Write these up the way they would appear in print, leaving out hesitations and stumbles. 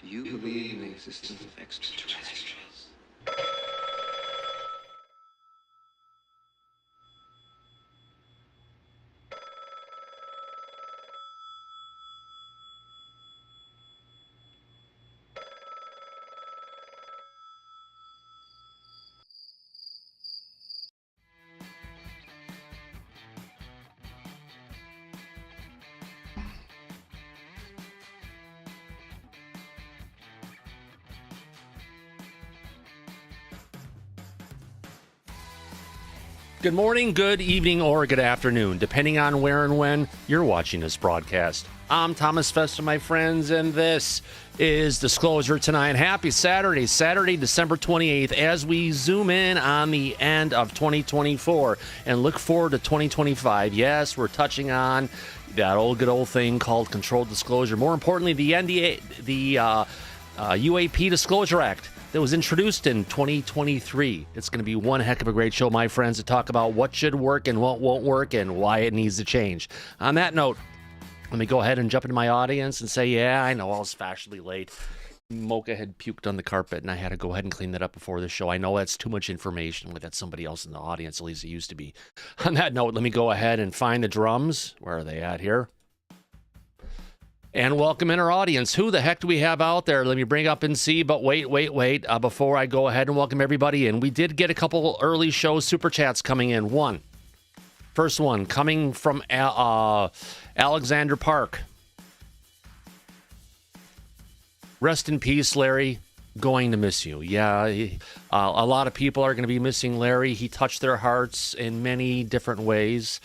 You believe in the existence of extraterrestrials. Good morning, good evening, or good afternoon, depending on where and when you're watching this broadcast. I'm Thomas Festa, my friends, and this is Disclosure Tonight. Happy Saturday, December 28th, as we zoom in on the end of 2024 and look forward to 2025. Yes, we're touching on that good old thing called controlled disclosure. More importantly, the UAP Disclosure Act that was introduced in 2023. It's going to be one heck of a great show, my friends, to talk about what should work and what won't work and why it needs to change. On that note, let me go ahead and jump into my audience and say, yeah, I know I was fashionably late. Mocha had puked on the carpet, and I had to go ahead and clean that up before the show. I know that's too much information with that somebody else in the audience, at least it used to be. On that note, let me go ahead and find the drums. Where are they at here? And welcome in our audience. Who the heck do we have out there? Let me bring up and see, but wait. Before I go ahead and welcome everybody in, we did get a couple early show super chats coming in. First one coming from Alexander Park. Rest in peace, Larry. Going to miss you. Yeah, a lot of people are going to be missing Larry. He touched their hearts in many different ways.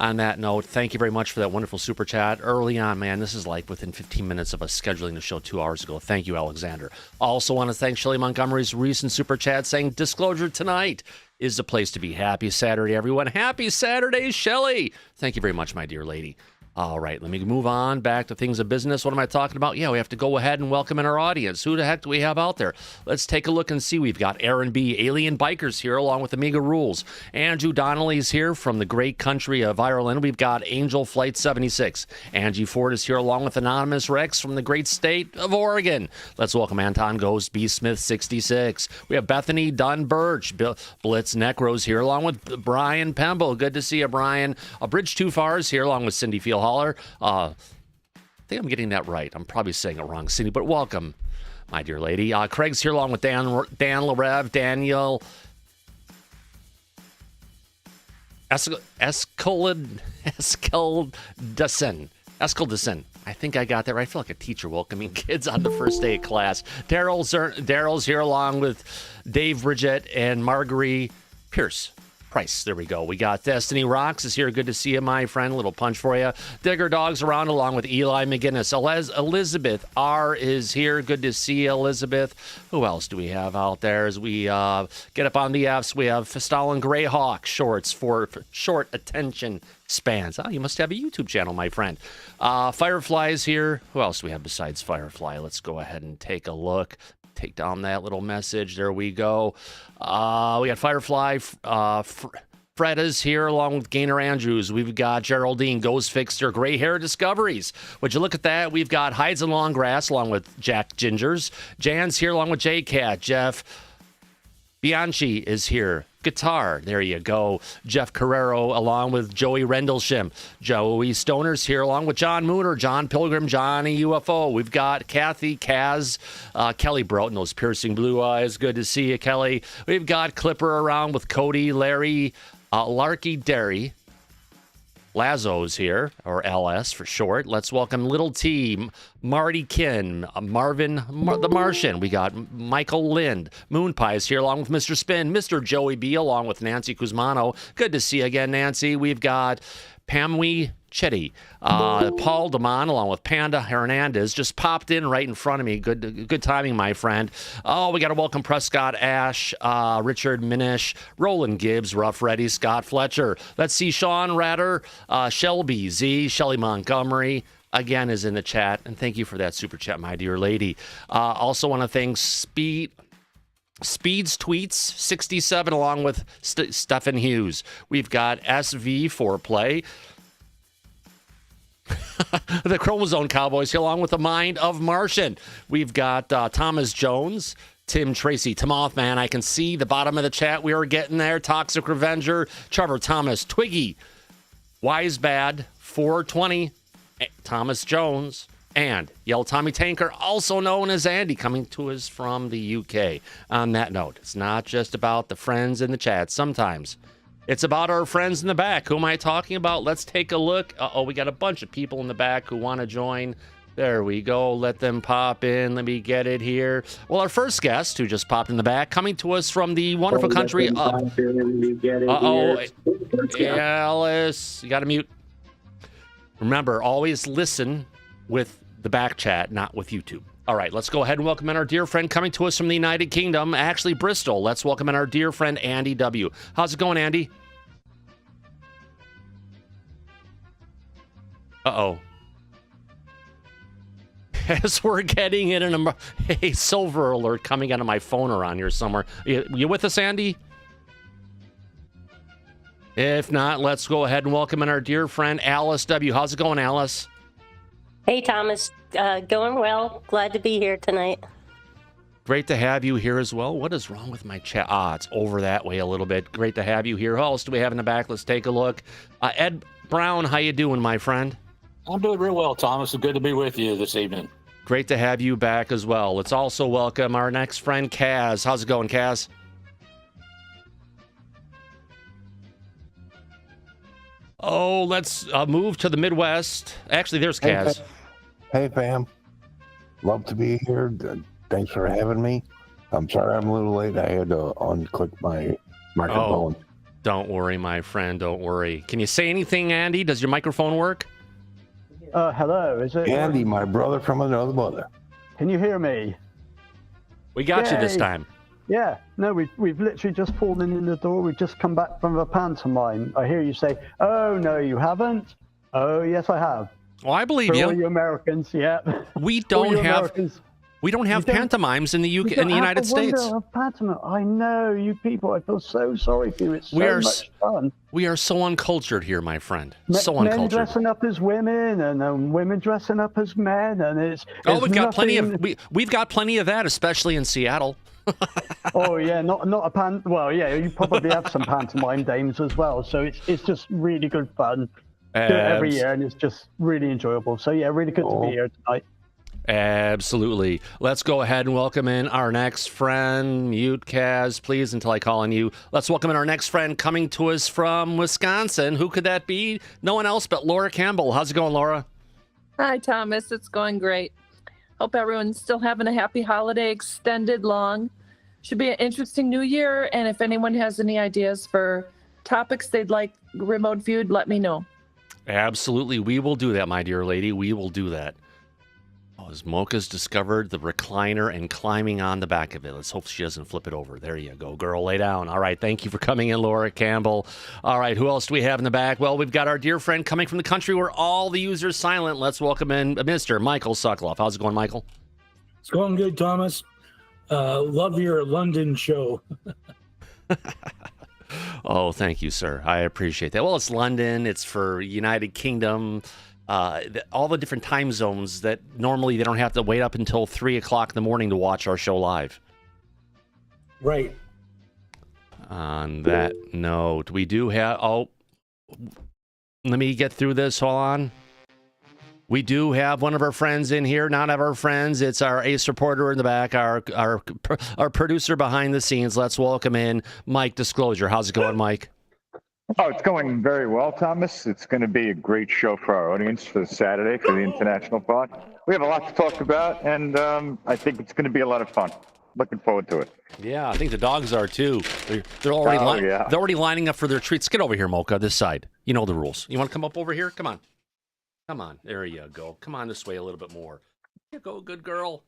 On that note, thank you very much for that wonderful super chat. Early on, man, this is like within 15 minutes of us scheduling the show 2 hours ago. Thank you, Alexander. Also want to thank Shelley Montgomery's recent super chat saying, Disclosure Tonight is the place to be. Happy Saturday, everyone. Happy Saturday, Shelley. Thank you very much, my dear lady. All right, let me move on back to things of business. What am I talking about? Yeah, we have to go ahead and welcome in our audience. Who the heck do we have out there? Let's take a look and see. We've got Aaron B., Alien Bikers here, along with Amiga Rules. Andrew Donnelly's here from the great country of Ireland. We've got Angel Flight 76. Angie Ford is here, along with Anonymous Rex from the great state of Oregon. Let's welcome Anton Ghost, B. Smith 66. We have Bethany Dunn Birch, Blitz Necros here, along with Brian Pemble. Good to see you, Brian. A Bridge Too Far is here, along with Cindy Field Holler. I think I'm getting that right. I'm probably saying it wrong, Cindy, but welcome, my dear lady. Craig's here along with Dan Larev, Daniel Eskeldison. I think I got that right. I feel like a teacher welcoming kids on the first day of class. Daryl's here along with Dave Bridget and Marguerite Pierce. Price. There we go. We got Destiny Rocks is here. Good to see you, my friend. Little punch for you. Digger Dogs around along with Eli McGinnis. Elizabeth R is here. Good to see you, Elizabeth. Who else do we have out there as we get up on the Fs? We have Stalin Greyhawk shorts for short attention spans. Oh, you must have a YouTube channel, my friend. Firefly is here. Who else do we have besides Firefly? Let's go ahead and take a look. Take down that little message. There we go. We got Firefly. Fred is here along with Gaynor Andrews. We've got Geraldine, Ghost Fixer, Gray Hair Discoveries. Would you look at that? We've got Hides and Long Grass along with Jack Gingers. Jan's here along with J-Cat. Jeff Bianchi is here. Guitar, there you go. Jeff Carrero along with Joey Rendlesham. Joey Stoner's here along with John Mooner, John Pilgrim, Johnny UFO. We've got Kathy, Kaz, Kelly Broughton, those piercing blue eyes. Good to see you, Kelly. We've got Clipper around with Cody, Larry, Larky Derry. Lazo's here, or LS for short. Let's welcome Little T, Marty Kin, Marvin the Martian. We got Michael Lind. Moon Pie's here along with Mr. Spin, Mr. Joey B along with Nancy Kuzmano. Good to see you again, Nancy. We've got Pamwe Chetty, Paul Damon along with Panda Hernandez just popped in right in front of me. Good timing, my friend. Oh, we got to welcome Prescott Ash, Richard Minish, Roland Gibbs, Rough Reddy, Scott Fletcher. Let's see Sean Ratter, Shelby Z, Shelley Montgomery. Again, is in the chat, and thank you for that super chat, my dear lady. Also want to thank Speed's Tweets 67 along with Stephen Hughes. We've got SV for Play. The Chromosome Cowboys here, along with the Mind of Martian. We've got Thomas Jones, Tim Tracy, Mothman. I can see the bottom of the chat. We are getting there. Toxic Revenger, Trevor Thomas, Twiggy, Wise Bad, 420, Thomas Jones, and Yellow Tommy Tanker, also known as Andy, coming to us from the UK. On that note, it's not just about the friends in the chat. Sometimes it's about our friends in the back. Who am I talking about? Let's take a look. We got a bunch of people in the back who want to join. There we go. Let them pop in. Let me get it here. Well, our first guest, who just popped in the back, coming to us from the wonderful country of... Alice, you got to mute. Remember, always listen with the back chat, not with YouTube. All right, let's go ahead and welcome in our dear friend coming to us from the United Kingdom, actually Bristol. Let's welcome in our dear friend, Andy W. How's it going, Andy? Uh-oh. As we're getting in a silver alert coming out of my phone around here somewhere. You with us, Andy? If not, let's go ahead and welcome in our dear friend, Alice W. How's it going, Alice? Hey, Thomas. Going well. Glad to be here tonight. Great to have you here as well. What is wrong with my chat? It's over that way a little bit. Great to have you here. Who else do we have in the back? Let's take a look. Ed Brown, how you doing, my friend? I'm doing real well, Thomas. It's good to be with you this evening. Great to have you back as well. Let's also welcome our next friend, Kaz. How's it going, Kaz? Oh, let's move to the Midwest. Actually, there's Kaz. Hey, fam. Love to be here. Thanks for having me. I'm sorry I'm a little late. I had to unclick my microphone. Oh, don't worry, my friend. Don't worry. Can you say anything, Andy? Does your microphone work? Hello. Is it Andy, my brother from another mother. Can you hear me? We got you this time. Yeah. No, we've literally just fallen in the door. We've just come back from a pantomime. I hear you say, "Oh no, you haven't." Oh yes, I have. Well, I believe For you. all you Americans, yeah. We don't have pantomimes in the UK, in the United States. Pantomime. I know, you people. I feel so sorry for you. It's so much fun. We are so uncultured here, my friend. So Men uncultured. dressing up as women, and women dressing up as men, and it's. We've got plenty of we've got plenty of that, especially in Seattle. Oh yeah, not a Well, yeah, you probably have some pantomime dames as well. So it's just really good fun. Do it every year, and it's just really enjoyable. So yeah, really good to be here tonight. Absolutely. Let's go ahead and welcome in our next friend. Mute Kaz, please, until I call on you. Let's welcome in our next friend coming to us from Wisconsin. Who could that be? No one else but Laura Campbell. How's it going, Laura? Hi, Thomas. It's going great. Hope everyone's still having a happy holiday, extended long. Should be an interesting new year. And if anyone has any ideas for topics they'd like remote viewed, let me know. Absolutely. We will do that, my dear lady. We will do that. As Mocha's discovered the recliner and climbing on the back of it. Let's hope she doesn't flip it over. There you go, girl. Lay down. All right. Thank you for coming in, Laura Campbell. All right. Who else do we have in the back? Well, we've got our dear friend coming from the country where all the users silent. Let's welcome in Mr. Michael Sokoloff. How's it going, Michael? It's going good, Thomas. Love your London show. Oh, thank you, sir. I appreciate that. Well, it's London. It's for United Kingdom. All the different time zones that normally they don't have to wait up until 3 o'clock in the morning to watch our show live. Right. On that note, we do have... let me get through this. Hold on. We do have one of our friends in here. Not of our friends. It's our ace reporter in the back, our producer behind the scenes. Let's welcome in Mike Disclosure. How's it going, Mike? Oh, it's going very well, Thomas. It's going to be a great show for our audience for Saturday for the international part. We have a lot to talk about, and I think it's going to be a lot of fun. Looking forward to it. Yeah, I think the dogs are too. They're already they're already lining up for their treats. Get over here, Mocha. This side. You know the rules. You want to come up over here? Come on. Come on. There you go. Come on this way a little bit more. There you go, good girl.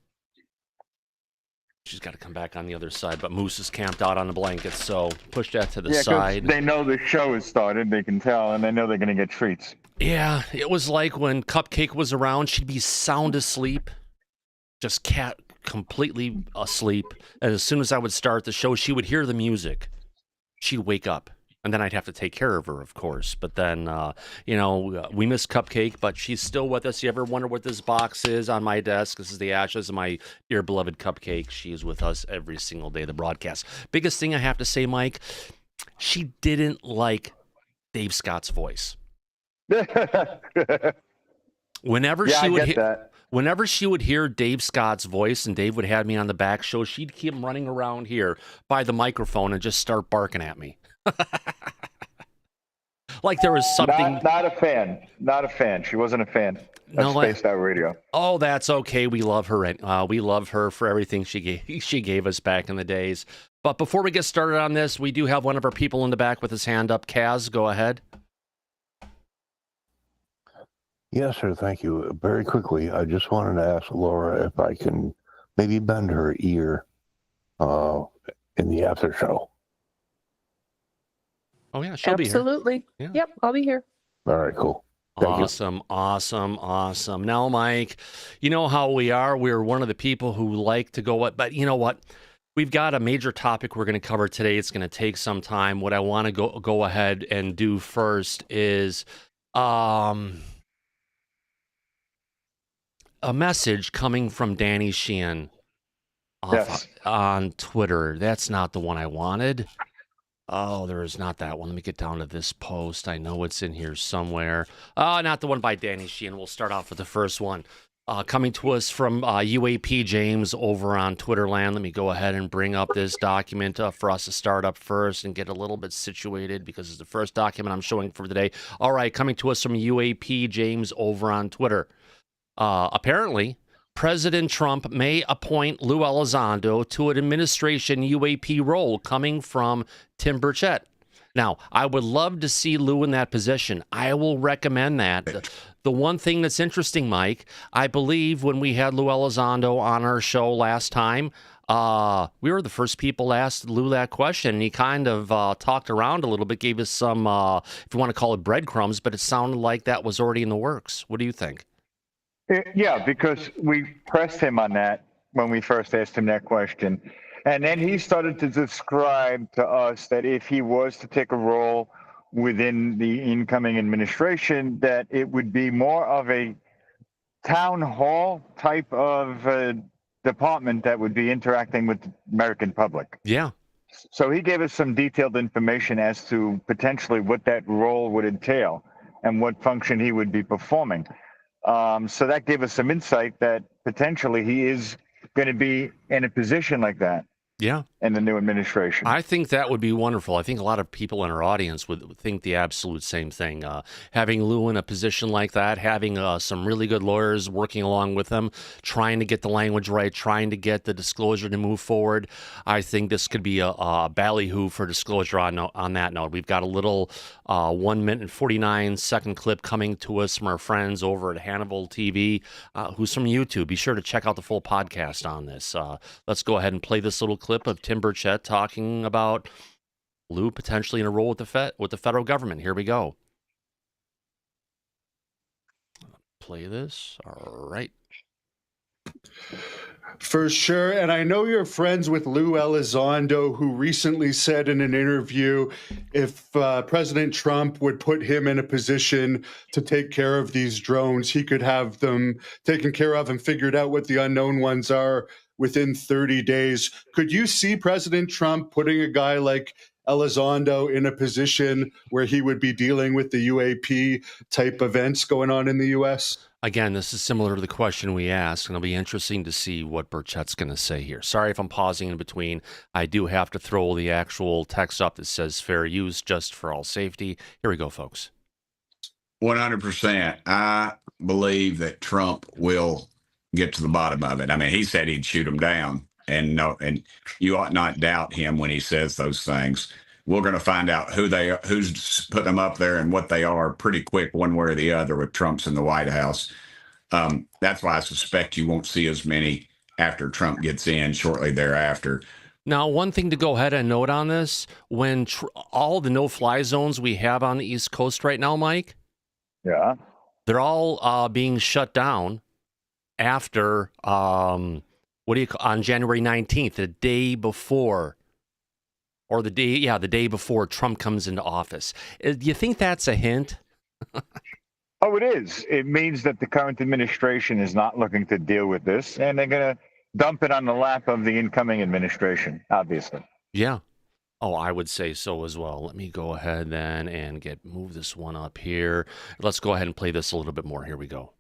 She's got to come back on the other side, but Moose is camped out on the blankets, so push that to the side. They know the show has started, they can tell, and they know they're going to get treats. Yeah, it was like when Cupcake was around, she'd be sound asleep, just completely asleep. And as soon as I would start the show, she would hear the music. She'd wake up. And then I'd have to take care of her, of course. But then, we miss Cupcake, but she's still with us. You ever wonder what this box is on my desk? This is the ashes of my dear beloved Cupcake. She is with us every single day of the broadcast. Biggest thing I have to say, Mike, she didn't like Dave Scott's voice. Whenever she would hear Dave Scott's voice and Dave would have me on the back show, she'd keep running around here by the microphone and just start barking at me. Like there was something. Not a fan. She wasn't a fan of Spaced Out Radio. Oh, that's okay. We love her. We love her for everything she gave us back in the days. But before we get started on this, we do have one of our people in the back with his hand up. Kaz, go ahead. Yes, sir. Thank you. Very quickly, I just wanted to ask Laura if I can maybe bend her ear in the after show. Oh, yeah, she'll be here. Absolutely. Yeah. Yep, I'll be here. All right, cool. Thank you. Awesome. Now, Mike, you know how we are. We're one of the people who like to go, but you know what? We've got a major topic we're going to cover today. It's going to take some time. What I want to go ahead and do first is a message coming from Danny Sheehan on Twitter. That's not the one I wanted. Oh, there is not that one. Let me get down to this post. I know it's in here somewhere. Not the one by Danny Sheehan. We'll start off with the first one. Coming to us from UAP James over on Twitterland. Let me go ahead and bring up this document for us to start up first and get a little bit situated because it's the first document I'm showing for today. All right, coming to us from UAP James over on Twitter. Apparently, President Trump may appoint Lou Elizondo to an administration UAP role, coming from Tim Burchett. Now, I would love to see Lou in that position. I will recommend that. The one thing that's interesting, Mike, I believe when we had Lou Elizondo on our show last time, we were the first people to ask Lou that question. And he kind of talked around a little bit, gave us some, if you want to call it breadcrumbs, but it sounded like that was already in the works. What do you think? Yeah, because we pressed him on that when we first asked him that question. And then he started to describe to us that if he was to take a role within the incoming administration, that it would be more of a town hall type of department that would be interacting with the American public. Yeah. So he gave us some detailed information as to potentially what that role would entail and what function he would be performing. So that gave us some insight that potentially he is going to be in a position like that. Yeah. In the new administration. I think that would be wonderful. I think a lot of people in our audience would think the absolute same thing. Having Lou in a position like that, having some really good lawyers working along with him, trying to get the language right, trying to get the disclosure to move forward. I think this could be a ballyhoo for disclosure on that note. We've got a little 1 minute and 49 second clip coming to us from our friends over at Hannibal TV, who's from YouTube. Be sure to check out the full podcast on this. Let's go ahead and play this little clip of Tim Burchett talking about Lou potentially in a role with the federal government. Here we go. Play this. All right. For sure. And I know you're friends with Lou Elizondo, who recently said in an interview if President Trump would put him in a position to take care of these drones, he could have them taken care of and figured out what the unknown ones are within 30 days. Could you see President Trump putting a guy like Elizondo in a position where he would be dealing with the UAP type events going on in the U.S.? Again, this is similar to the question we asked, and it'll be interesting to see what Burchett's going to say here. Sorry if I'm pausing in between. I do have to throw the actual text up that says fair use just for all safety. Here we go, folks. 100%. I believe that Trump will get to the bottom of it. I mean, he said he'd shoot him down, and you ought not doubt him when he says those things. We're going to find out who's putting them up there and what they are pretty quick, one way or the other, with Trump's in the White House. That's why I suspect you won't see as many after Trump gets in shortly thereafter. Now, one thing to go ahead and note on this, when all the no-fly zones we have on the East Coast right now, Mike, yeah, they're all being shut down after on January 19th, the day before or the day before Trump comes into office. Do you think that's a hint? Oh, it is. It means that the current administration is not looking to deal with this, and they're going to dump it on the lap of the incoming administration, obviously. Yeah. Oh, I would say so as well. Let me go ahead then and move this one up here. Let's go ahead and play this a little bit more. Here we go.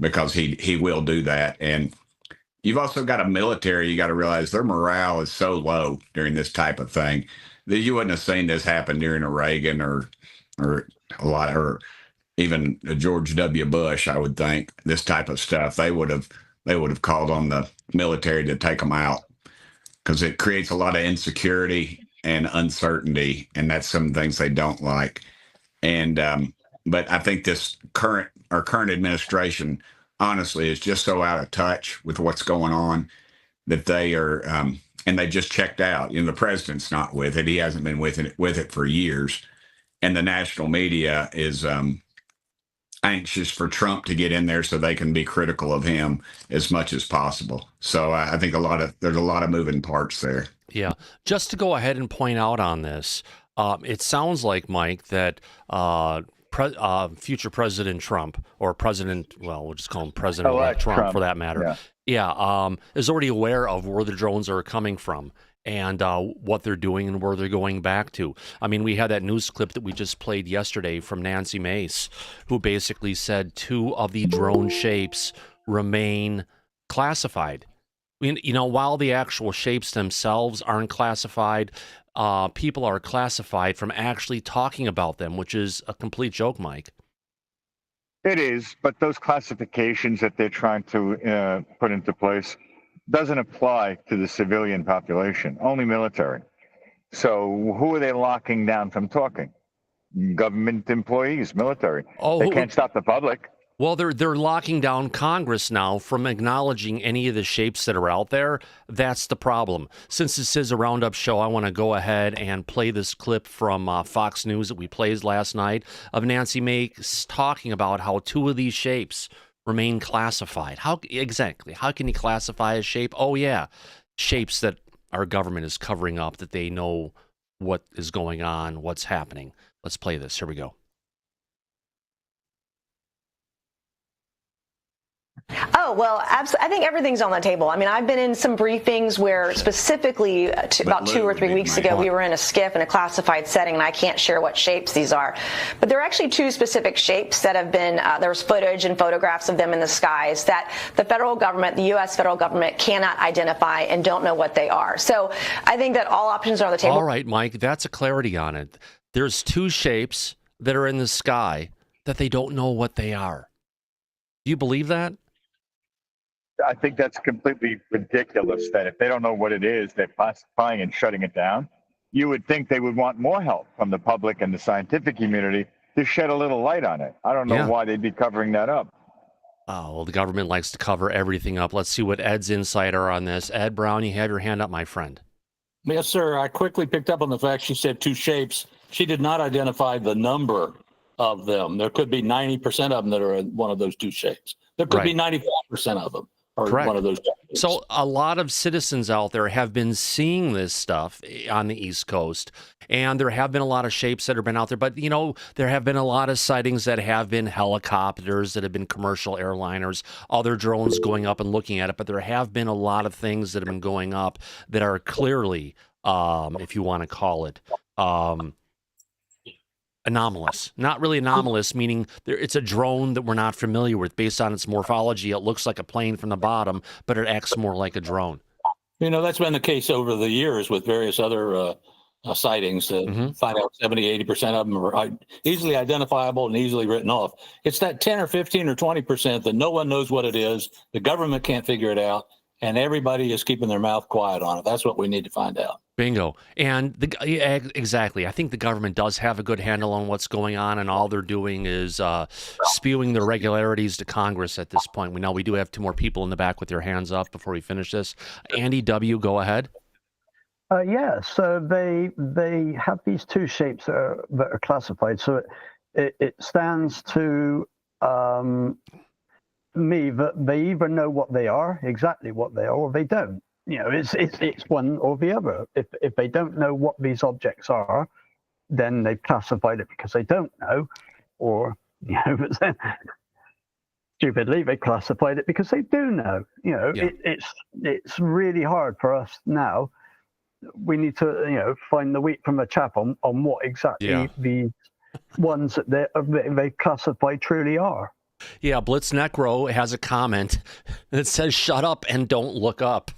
Because he will do that. And you've also got a military, you got to realize their morale is so low during this type of thing that you wouldn't have seen this happen during a Reagan or even a George W. Bush. I would think this type of stuff, they would have called on the military to take them out, because it creates a lot of insecurity and uncertainty, and that's some things they don't like. And but I think this current administration, honestly, is just so out of touch with what's going on that they are, and they just checked out. The president's not with it; he hasn't been with it for years, and the national media is anxious for Trump to get in there so they can be critical of him as much as possible. So I think there's a lot of moving parts there. Yeah. Just to go ahead and point out on this, it sounds like, Mike, that future President Trump, or we'll just call him President-elect Trump for that matter, is already aware of where the drones are coming from and what they're doing and where they're going back to. I mean, we had that news clip that we just played yesterday from Nancy Mace, who basically said 2 of the drone shapes remain classified. While the actual shapes themselves aren't classified, people are classified from actually talking about them, which is a complete joke, Mike. It is, but those classifications that they're trying to put into place doesn't apply to the civilian population, only military. So who are they locking down from talking? Government employees, military. They can't stop the public. Well, they're locking down Congress now from acknowledging any of the shapes that are out there. That's the problem. Since this is a Roundup show, I want to go ahead and play this clip from Fox News that we played last night of Nancy Mace talking about how 2 of these shapes remain classified. How can you classify a shape? Oh, yeah, shapes that our government is covering up, that they know what is going on, what's happening. Let's play this. Here we go. Oh, well, I think everything's on the table. I mean, I've been in some briefings where specifically about 2 or 3 weeks ago, we were in a SCIF in a classified setting, and I can't share what shapes these are. But there are actually 2 specific shapes that have been, there's footage and photographs of them in the skies that the federal government, the U.S. federal government, cannot identify and don't know what they are. So I think that all options are on the table. All right, Mike, that's a clarity on it. There's 2 shapes that are in the sky that they don't know what they are. Do you believe that? I think that's completely ridiculous that if they don't know what it is, they're classifying and shutting it down. You would think they would want more help from the public and the scientific community to shed a little light on it. I don't know why they'd be covering that up. Oh, well, the government likes to cover everything up. Let's see what Ed's insight are on this. Ed Brown, you have your hand up, my friend. Yes, sir. I quickly picked up on the fact she said 2 shapes. She did not identify the number of them. There could be 90% of them that are in one of those 2 shapes. There could be 95% of them. Correct. One of those. So a lot of citizens out there have been seeing this stuff on the East Coast, and there have been a lot of shapes that have been out there. But, there have been a lot of sightings that have been helicopters, that have been commercial airliners, other drones going up and looking at it. But there have been a lot of things that have been going up that are clearly, if you want to call it, anomalous. Not really anomalous, meaning it's a drone that we're not familiar with. Based on its morphology, it looks like a plane from the bottom, but it acts more like a drone. That's been the case over the years with various other sightings. Find out 70, 80% of them are easily identifiable and easily written off. It's that 10 or 15 or 20% that no one knows what it is. The government can't figure it out, and everybody is keeping their mouth quiet on it. That's what we need to find out. Bingo. And exactly. I think the government does have a good handle on what's going on, and all they're doing is spewing the irregularities to Congress at this point. We know we do have 2 more people in the back with their hands up before we finish this. Andy W., go ahead. So they have these 2 shapes that are classified. So it stands to me that they either know what they are, exactly what they are, or they don't. it's one or the other. If they don't know what these objects are, then they've classified it because they don't know, or stupidly they classified it because they do know. It's really hard for us now. We need to find the wheat from the chaff on what exactly the ones that they classify truly are. Yeah, Blitz Necro has a comment that says, "Shut up and don't look up."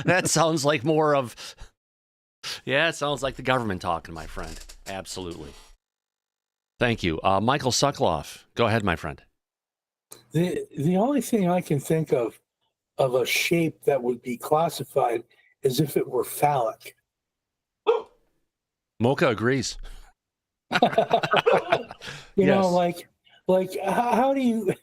That sounds like more of, it sounds like the government talking, my friend. Absolutely. Thank you. Michael Sokoloff, go ahead, my friend. The only thing I can think of a shape that would be classified is if it were phallic. Mocha agrees. You know, like how do you?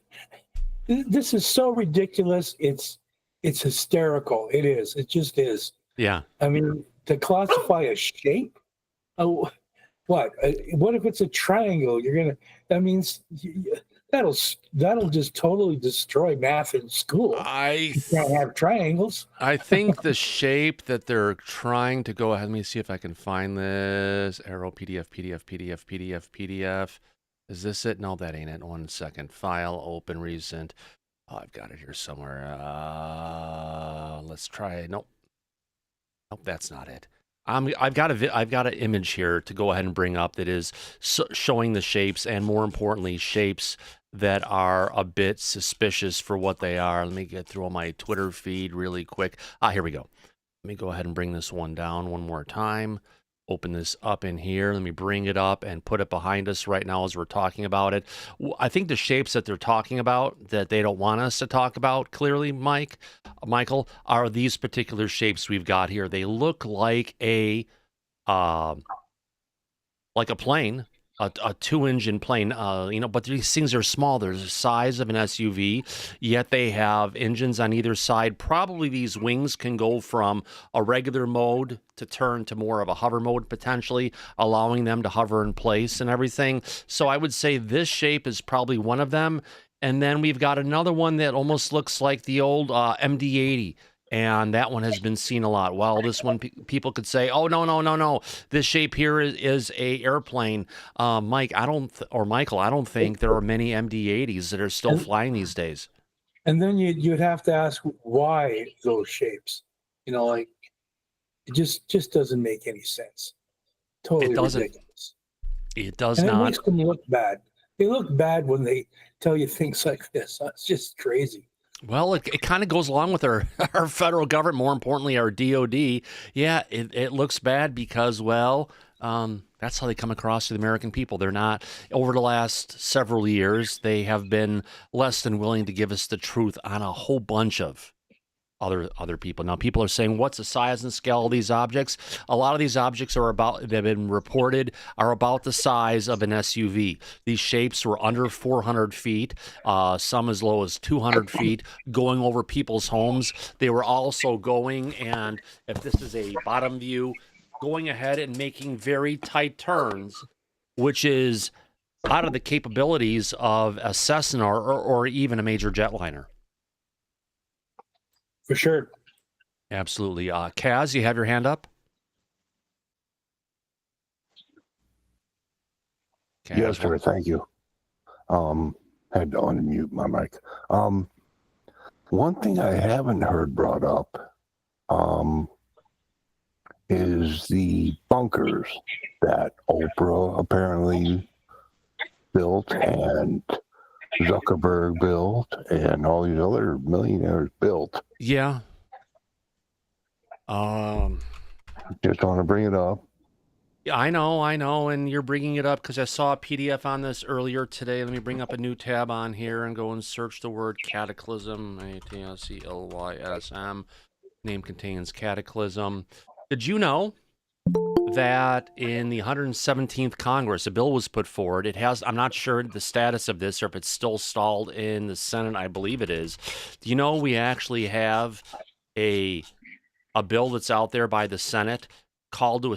This is so ridiculous. It's hysterical. It is. It just is. Yeah. I mean, to classify a shape. Oh, what? What if it's a triangle? That means that'll just totally destroy math in school. You can't have triangles. I think the shape that they're trying to go ahead. Let me see if I can find this. Arrow, PDF. Is this it? No, that ain't it. 1 second. File, open, recent. Oh, I've got it here somewhere. Let's try. Nope, that's not it. I've got an image here to go ahead and bring up that is showing the shapes, and more importantly, shapes that are a bit suspicious for what they are. Let me get through on my Twitter feed really quick. Here we go. Let me go ahead and bring this one down one more time. Open this up in here. Let me bring it up and put it behind us right now as we're talking about it. I think the shapes that they're talking about that they don't want us to talk about clearly, Michael, are these particular shapes we've got here. They look like a plane, a two-engine plane, but these things are small. They're the size of an SUV, yet they have engines on either side. Probably these wings can go from a regular mode to turn to more of a hover mode, potentially, allowing them to hover in place and everything. So I would say this shape is probably one of them. And then we've got another one that almost looks like the old MD-80. And that one has been seen a lot. Well, this one, people could say, "Oh, no. This shape here is a airplane." Michael, I don't think there are many MD-80s that are still flying these days. And then you'd have to ask why those shapes. It just doesn't make any sense. Totally ridiculous. It does and not. It makes them look bad. They look bad when they tell you things like this. It's just crazy. Well, it kind of goes along with our federal government, more importantly, our DOD. Yeah, it looks bad because, that's how they come across to the American people. They're not, over the last several years, they have been less than willing to give us the truth on a whole bunch of other people. Now, people are saying, what's the size and scale of these objects? A lot of these objects that have been reported are about the size of an SUV. These shapes were under 400 feet, some as low as 200 feet, going over people's homes. They were also going, and if this is a bottom view, going ahead and making very tight turns, which is out of the capabilities of a Cessna or even a major jetliner. For sure. Absolutely. Kaz, you have your hand up? Kaz, yes, sir. Thank you. Had to unmute my mic. One thing I haven't heard brought up is the bunkers that Oprah apparently built and Zuckerberg built and all these other millionaires built. Yeah. Just want to bring it up. Yeah, I know, and you're bringing it up because I saw a PDF on this earlier today. Let me bring up a new tab on here and go and search the word cataclysm. ATCLYSM. Name contains cataclysm. Did you know that in the 117th Congress, a bill was put forward? It has, I'm not sure the status of this or if it's still stalled in the Senate. I believe it is. Do you know we actually have a bill that's out there by the Senate called to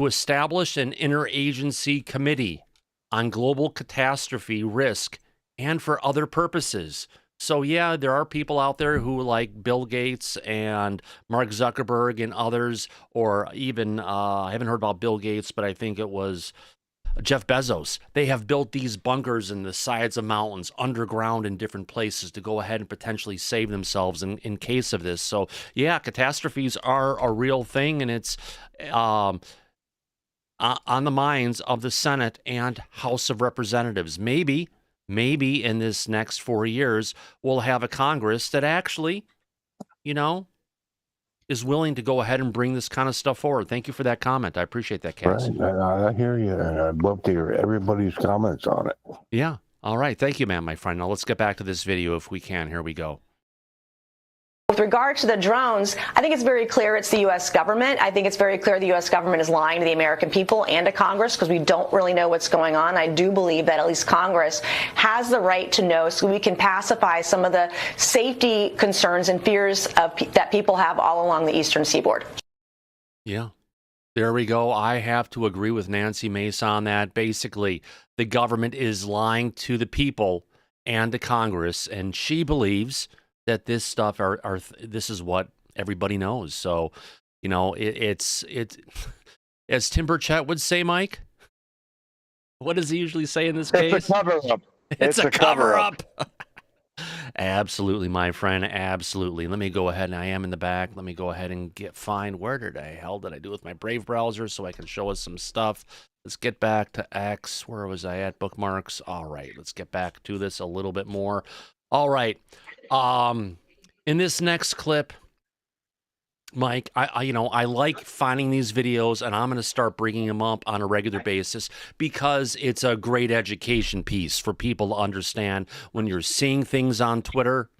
establish an interagency committee on global catastrophe risk and for other purposes. So, yeah, there are people out there who like Bill Gates and Mark Zuckerberg and others, or even, I haven't heard about Bill Gates, but I think it was Jeff Bezos. They have built these bunkers in the sides of mountains, underground in different places to go ahead and potentially save themselves in case of this. So, yeah, catastrophes are a real thing, and it's on the minds of the Senate and House of Representatives. Maybe in this next 4 years, we'll have a Congress that actually, is willing to go ahead and bring this kind of stuff forward. Thank you for that comment. I appreciate that, Cass. Right. I hear you, and I'd love to hear everybody's comments on it. Yeah. All right. Thank you, man, my friend. Now let's get back to this video if we can. Here we go. With regard to the drones, I think it's very clear it's the U.S. government. I think it's very clear the U.S. government is lying to the American people and to Congress because we don't really know what's going on. I do believe that at least Congress has the right to know so we can pacify some of the safety concerns and fears that people have all along the eastern seaboard. Yeah. There we go. I have to agree with Nancy Mace on that. Basically, the government is lying to the people and to Congress, and she believes that this stuff this is what everybody knows. So, it's as Tim Burchett would say, Mike. What does he usually say in this case? It's a cover-up. It's a cover-up. Absolutely, my friend. Absolutely. Let me go ahead, and I am in the back. Let me go ahead and find where did I do with my Brave browser so I can show us some stuff. Let's get back to X. Where was I at? Bookmarks. All right. Let's get back to this a little bit more. All right. In this next clip, Mike, I like finding these videos, and I'm going to start bringing them up on a regular basis because it's a great education piece for people to understand when you're seeing things on Twitter.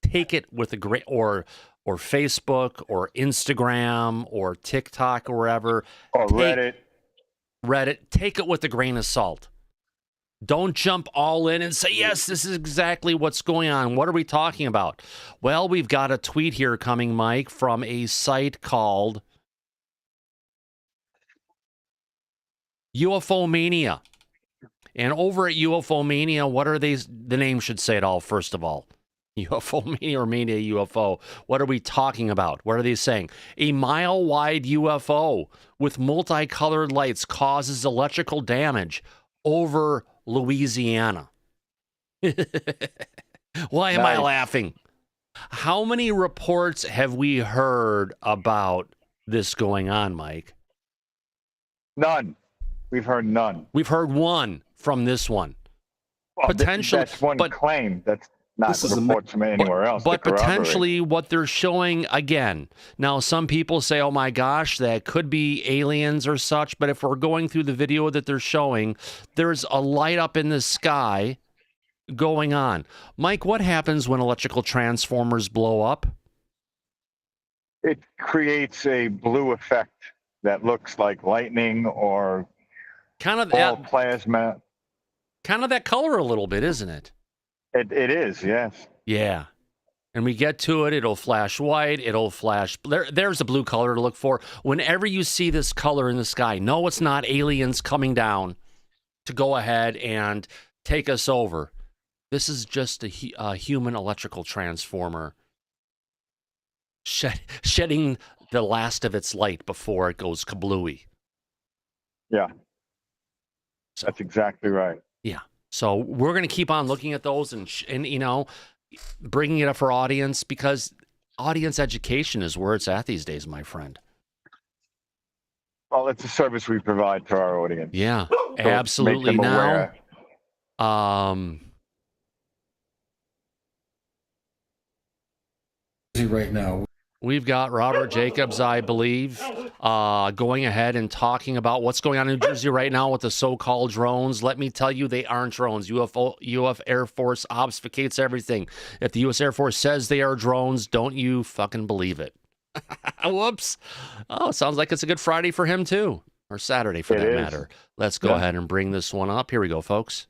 Take it with a great or Facebook or Instagram or TikTok or wherever. Or Reddit. Take it with a grain of salt. Don't jump all in and say, yes, this is exactly what's going on. What are we talking about? Well, we've got a tweet here coming, Mike, from a site called UFO Mania. And over at UFO Mania, what are these? The name should say it all, first of all. UFO Mania or Mania UFO. What are we talking about? What are they saying? A mile-wide UFO with multicolored lights causes electrical damage over Louisiana. Why am I laughing? How many reports have we heard about this going on, Mike? None. We've heard none. We've heard one from this one. Well, potentially, that's one claim. That's not reports from anywhere else. But potentially what they're showing, again, now some people say, oh my gosh, that could be aliens or such, but if we're going through the video that they're showing, there's a light up in the sky going on. Mike, what happens when electrical transformers blow up? It creates a blue effect that looks like lightning or kind of that plasma. Kind of that color a little bit, isn't it? It is, yes. Yeah. And we get to it, it'll flash white, it'll flash... There's a blue color to look for. Whenever you see this color in the sky, no, it's not aliens coming down to go ahead and take us over. This is just a human electrical transformer shedding the last of its light before it goes kablooey. Yeah. That's exactly right. Yeah. So we're going to keep on looking at those and bringing it up for audience because audience education is where it's at these days, my friend. Well, it's a service we provide to our audience. Yeah, so absolutely. Now, right now. We've got Robert Jacobs, I believe, going ahead and talking about what's going on in New Jersey right now with the so-called drones. Let me tell you, they aren't drones. UF Air Force obfuscates everything. If the U.S. Air Force says they are drones, don't you fucking believe it. Whoops. Oh, sounds like it's a good Friday for him, too. Or Saturday, for that matter. Let's go ahead and bring this one up. Here we go, folks.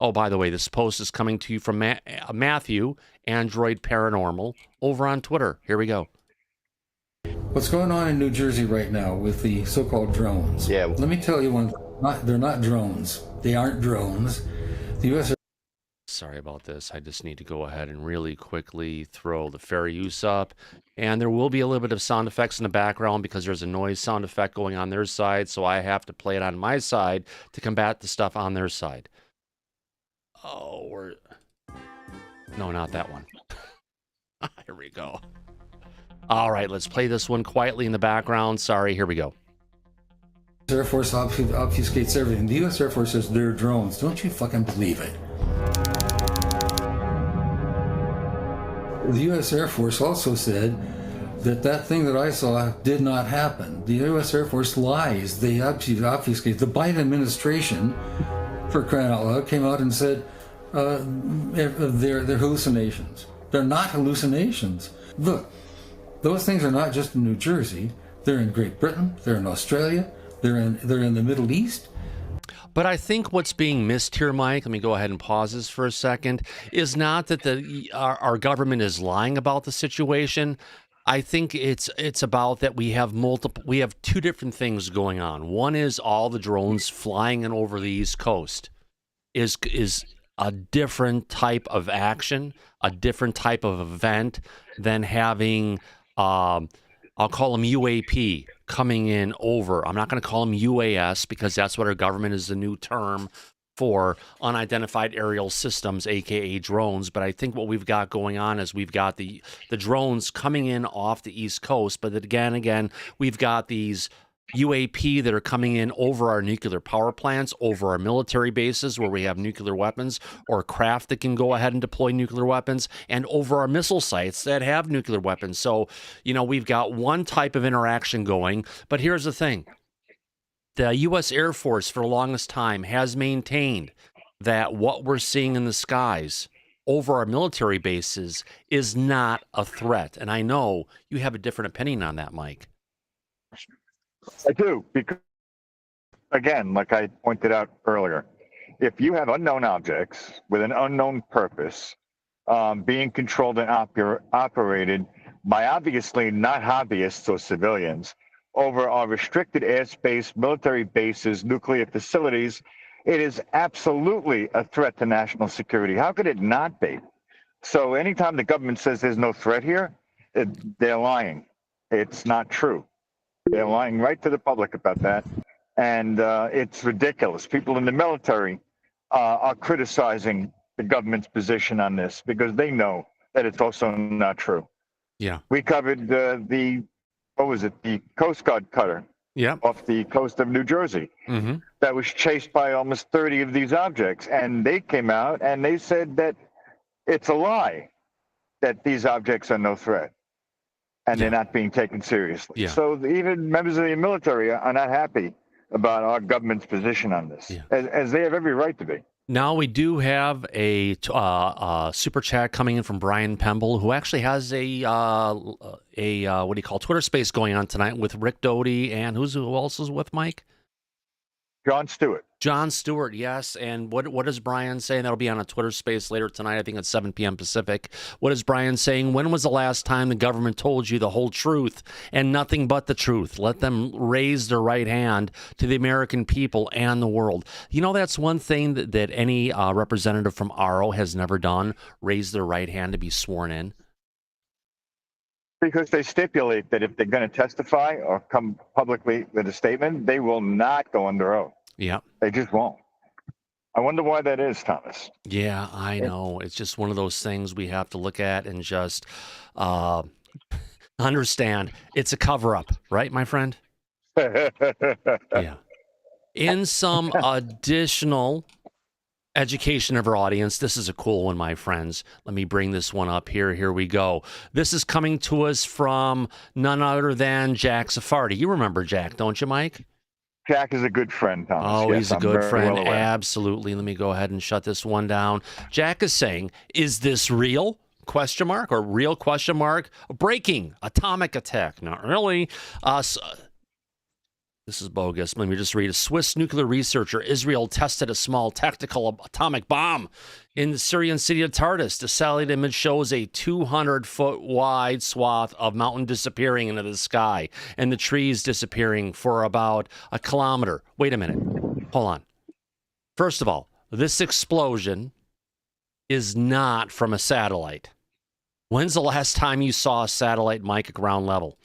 Oh, by the way, this post is coming to you from Matthew, Android Paranormal, over on Twitter. Here we go. What's going on in New Jersey right now with the so-called drones? Yeah. Let me tell you one. They're not drones. They aren't drones. The U.S. sorry about this. I just need to go ahead and really quickly throw the fair use up. And there will be a little bit of sound effects in the background because there's a noise sound effect going on their side. So I have to play it on my side to combat the stuff on their side. Oh, no, not that one. Here we go. All right, let's play this one quietly in the background. Sorry, here we go. The Air Force obfuscates everything. The U.S. Air Force says they're drones. Don't you fucking believe it? The U.S. Air Force also said that thing that I saw did not happen. The U.S. Air Force lies. They obfuscate. The Biden administration, for crying out loud, came out and said they're hallucinations. They're not hallucinations. Look, those things are not just in New Jersey. They're in Great Britain. They're in Australia. They're in the Middle East. But I think what's being missed here, Mike, let me go ahead and pause this for a second, is not that our government is lying about the situation. I think it's about that we have two different things going on. One is all the drones flying in over the East Coast is a different type of action, a different type of event than having I'll call them UAP coming in over. I'm not going to call them UAS because that's what our government is the new term for unidentified aerial systems, aka drones. But I think what we've got going on is we've got the drones coming in off the East Coast, but again, we've got these UAP that are coming in over our nuclear power plants, over our military bases where we have nuclear weapons or craft that can go ahead and deploy nuclear weapons, and over our missile sites that have nuclear weapons. So, we've got one type of interaction going, but here's the thing. The U.S. Air Force for the longest time has maintained that what we're seeing in the skies over our military bases is not a threat. And I know you have a different opinion on that, Mike. I do, because, again, like I pointed out earlier, if you have unknown objects with an unknown purpose being controlled and operated by obviously not hobbyists or civilians over our restricted airspace, military bases, nuclear facilities, it is absolutely a threat to national security. How could it not be? So anytime the government says there's no threat here, they're lying. It's not true. They're lying right to the public about that. And it's ridiculous. People in the military are criticizing the government's position on this because they know that it's also not true. Yeah. We covered the Coast Guard cutter off the coast of New Jersey that was chased by almost 30 of these objects. And they came out and they said that it's a lie that these objects are no threat. And they're not being taken seriously. So even members of the military are not happy about our government's position on this, as they have every right to be. Now we do have a super chat coming in from Brian Pemble, who actually has a what do you call Twitter space going on tonight with Rick Doty and who else is with Mike? Jon Stewart. Jon Stewart, yes. And what is Brian saying? That'll be on a Twitter space later tonight. I think it's 7 p.m. Pacific. What is Brian saying? When was the last time the government told you the whole truth and nothing but the truth? Let them raise their right hand to the American people and the world. That's one thing that any representative from ARO has never done, raise their right hand to be sworn in. Because they stipulate that if they're going to testify or come publicly with a statement, they will not go under oath. Yeah. They just won't. I wonder why that is, Thomas. Yeah, I know. It's just one of those things we have to look at and just understand. It's a cover-up, right, my friend? Yeah. In some additional education of our audience, this is a cool one, my friends. Let me bring this one up here. Here we go. This is coming to us from none other than Jack Safardi. You remember Jack, don't you, Mike? Jack is a good friend, Thomas. Oh, yes, he's a I'm good very friend. well aware. Absolutely. Let me go ahead and shut this one down. Jack is saying, is this real? Question mark or real question mark? Breaking atomic attack. Not really. This is bogus. Let me just read. A Swiss nuclear researcher, Israel tested a small tactical atomic bomb in the Syrian city of Tartus. The satellite image shows a 200-foot wide swath of mountain disappearing into the sky and the trees disappearing for about a kilometer. Wait a minute. Hold on. First of all, this explosion is not from a satellite. When's the last time you saw a satellite, Mike, at ground level?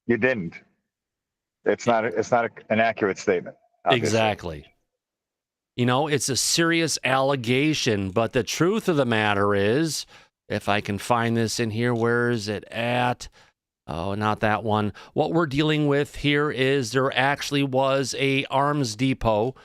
You didn't. It's not an accurate statement. Obviously. Exactly. You know, it's a serious allegation, but the truth of the matter is, if I can find this in here, where is it at? Oh, not that one. What we're dealing with here is there actually was a arms depot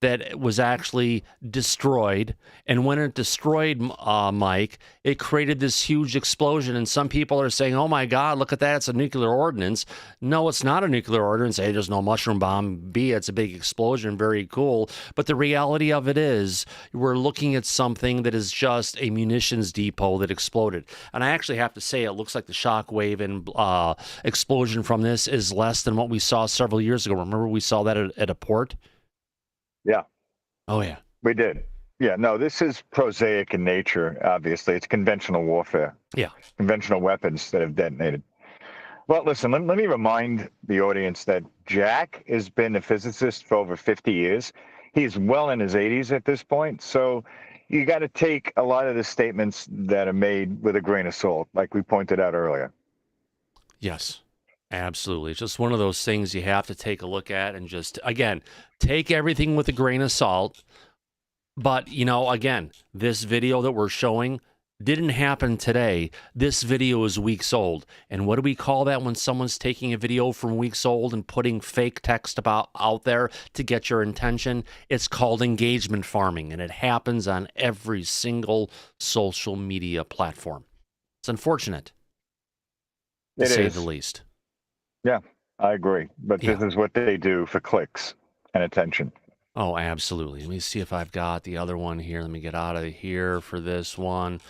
that was actually destroyed. And when it destroyed, Mike, it created this huge explosion. And some people are saying, oh my God, look at that. It's a nuclear ordinance. No, it's not a nuclear ordinance. A, there's no mushroom bomb. B, it's a big explosion. Very cool. But the reality of it is we're looking at something that is just a munitions depot that exploded. And I actually have to say, it looks like the shock wave and explosion from this is less than what we saw several years ago. Remember we saw that at a port? Yeah. Oh, yeah. We did. Yeah, no, this is prosaic in nature, obviously. It's conventional warfare. Yeah. Conventional weapons that have detonated. Well, listen, let me remind the audience that Jack has been a physicist for over 50 years. He's well in his 80s at this point. So you got to take a lot of the statements that are made with a grain of salt, like we pointed out earlier. Yes. Absolutely. It's just one of those things you have to take a look at and just, again, take everything with a grain of salt. But, you know, again, this video that we're showing didn't happen today. This video is weeks old. And what do we call that when someone's taking a video from weeks old and putting fake text out there to get your attention? It's called engagement farming, and it happens on every single social media platform. It's unfortunate, to say the least. Yeah, I agree. But this is what they do for clicks and attention. Oh, absolutely. Let me see if I've got the other one here. Let me get out of here for this one.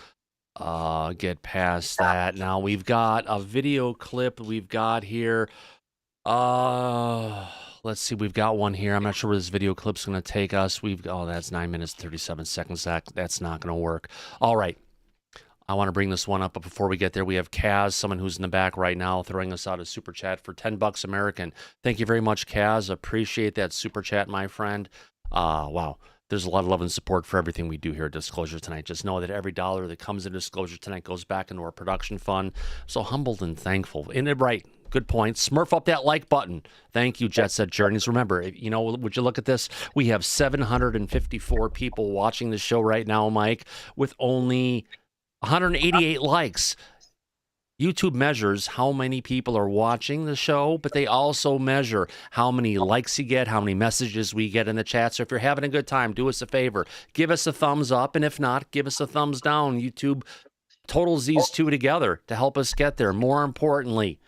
Get past that. Now we've got a video clip we've got here. Let's see. We've got one here. I'm not sure where this video clip's going to take us. That's 9 minutes, 37 seconds. That's not going to work. All right. I want to bring this one up, but before we get there, we have Kaz, someone who's in the back right now, throwing us out a super chat for $10 American. Thank you very much, Kaz. Appreciate that super chat, my friend. Wow. There's a lot of love and support for everything we do here at Disclosure Tonight. Just know that every dollar that comes into Disclosure Tonight goes back into our production fund. So humbled and thankful. Isn't it right? Good point. Smurf up that like button. Thank you, Jet Set Journeys. Remember, you know, would you look at this? We have 754 people watching the show right now, Mike, with only 188 likes. YouTube measures how many people are watching the show, but they also measure how many likes you get, how many messages we get in the chat. So if you're having a good time, do us a favor. Give us a thumbs up, and if not, give us a thumbs down. YouTube totals these two together to help us get there. More importantly,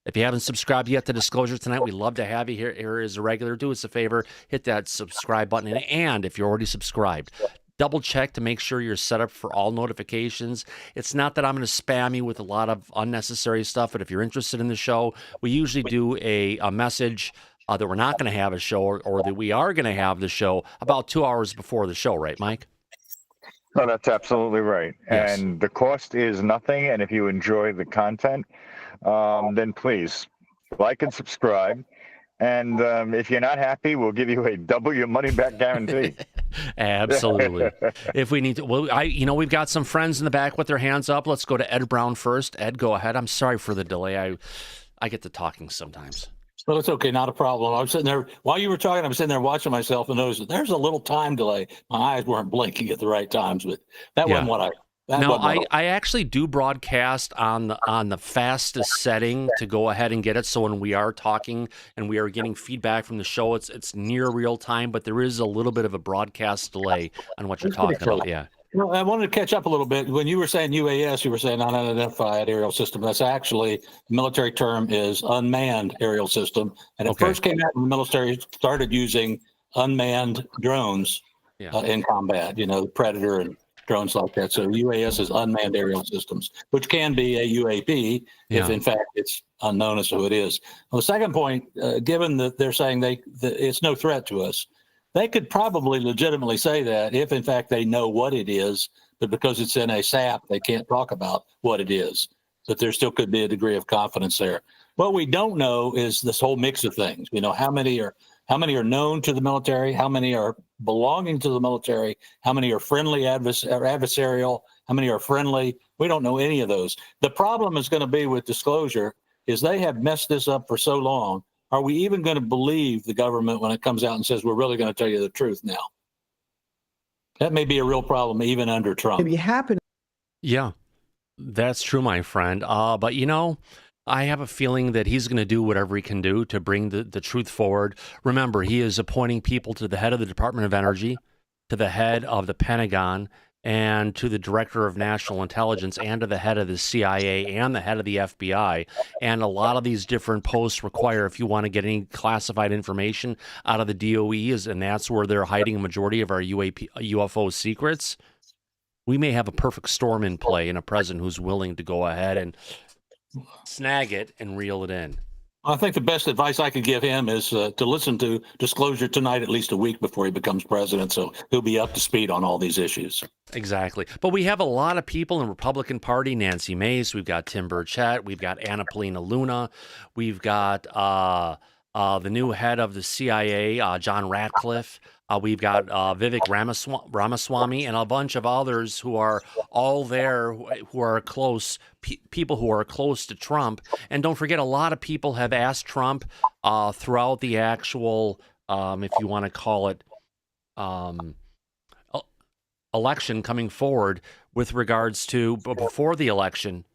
if you haven't subscribed yet to Disclosure Tonight, we'd love to have you here as a regular. Do us a favor, hit that subscribe button. And if you're already subscribed, double check to make sure you're set up for all notifications. It's not that I'm going to spam you with a lot of unnecessary stuff, but if you're interested in the show, we usually do a message that we're not going to have a show or that we are going to have the show about 2 hours before the show, right, Mike? No, that's absolutely right. Yes. And the cost is nothing. And if you enjoy the content, then please like and subscribe. And if you're not happy, we'll give you a double your money back guarantee. Absolutely. If we need to, well, we've got some friends in the back with their hands up. Let's go to Ed Brown first. Ed, go ahead. I'm sorry for the delay. I get to talking sometimes. Well, it's okay. Not a problem. I was sitting there while you were talking. I'm sitting there watching myself and noticed that there's a little time delay. My eyes weren't blinking at the right times, but that wasn't what I. No, I actually do broadcast on the fastest setting to go ahead and get it. So when we are talking and we are getting feedback from the show, it's near real time, but there is a little bit of a broadcast delay on what you're talking about. Yeah. Well, I wanted to catch up a little bit. When you were saying UAS, you were saying unidentified aerial system. That's actually, the military term is unmanned aerial system. And it first came out when the military started using unmanned drones in combat, the Predator and drones like that. So UAS is unmanned aerial systems, which can be a UAP if in fact it's unknown as to who it is. Well, the second point, given that they're saying it's no threat to us, they could probably legitimately say that if in fact they know what it is, but because it's in a SAP, they can't talk about what it is. But there still could be a degree of confidence there. What we don't know is this whole mix of things. How many are How many are known to the military? How many are belonging to the military? How many are friendly adversarial? How many are friendly? We don't know any of those. The problem is going to be with disclosure is they have messed this up for so long. Are we even going to believe the government when it comes out and says, we're really going to tell you the truth now? That may be a real problem even under Trump. Maybe happen. Yeah, that's true, my friend. But, you know, I have a feeling that he's going to do whatever he can do to bring the truth forward. Remember, he is appointing people to the head of the Department of Energy, to the head of the Pentagon, and to the Director of National Intelligence, and to the head of the CIA, and the head of the FBI. And a lot of these different posts require, if you want to get any classified information out of the DOE, and that's where they're hiding a majority of our UFO secrets, we may have a perfect storm in play and a president who's willing to go ahead and snag it and reel it in. I think the best advice I could give him is to listen to Disclosure Tonight at least a week before he becomes president, so he'll be up to speed on all these issues. Exactly. But we have a lot of people in the Republican Party, Nancy Mace, we've got Tim Burchett, we've got Anna Paulina Luna, we've got the new head of the CIA, John Ratcliffe, we've got Vivek Ramaswamy, and a bunch of others who are all there, who are close, people who are close to Trump. And don't forget, a lot of people have asked Trump throughout the actual, if you want to call it, election coming forward with regards to, before the election,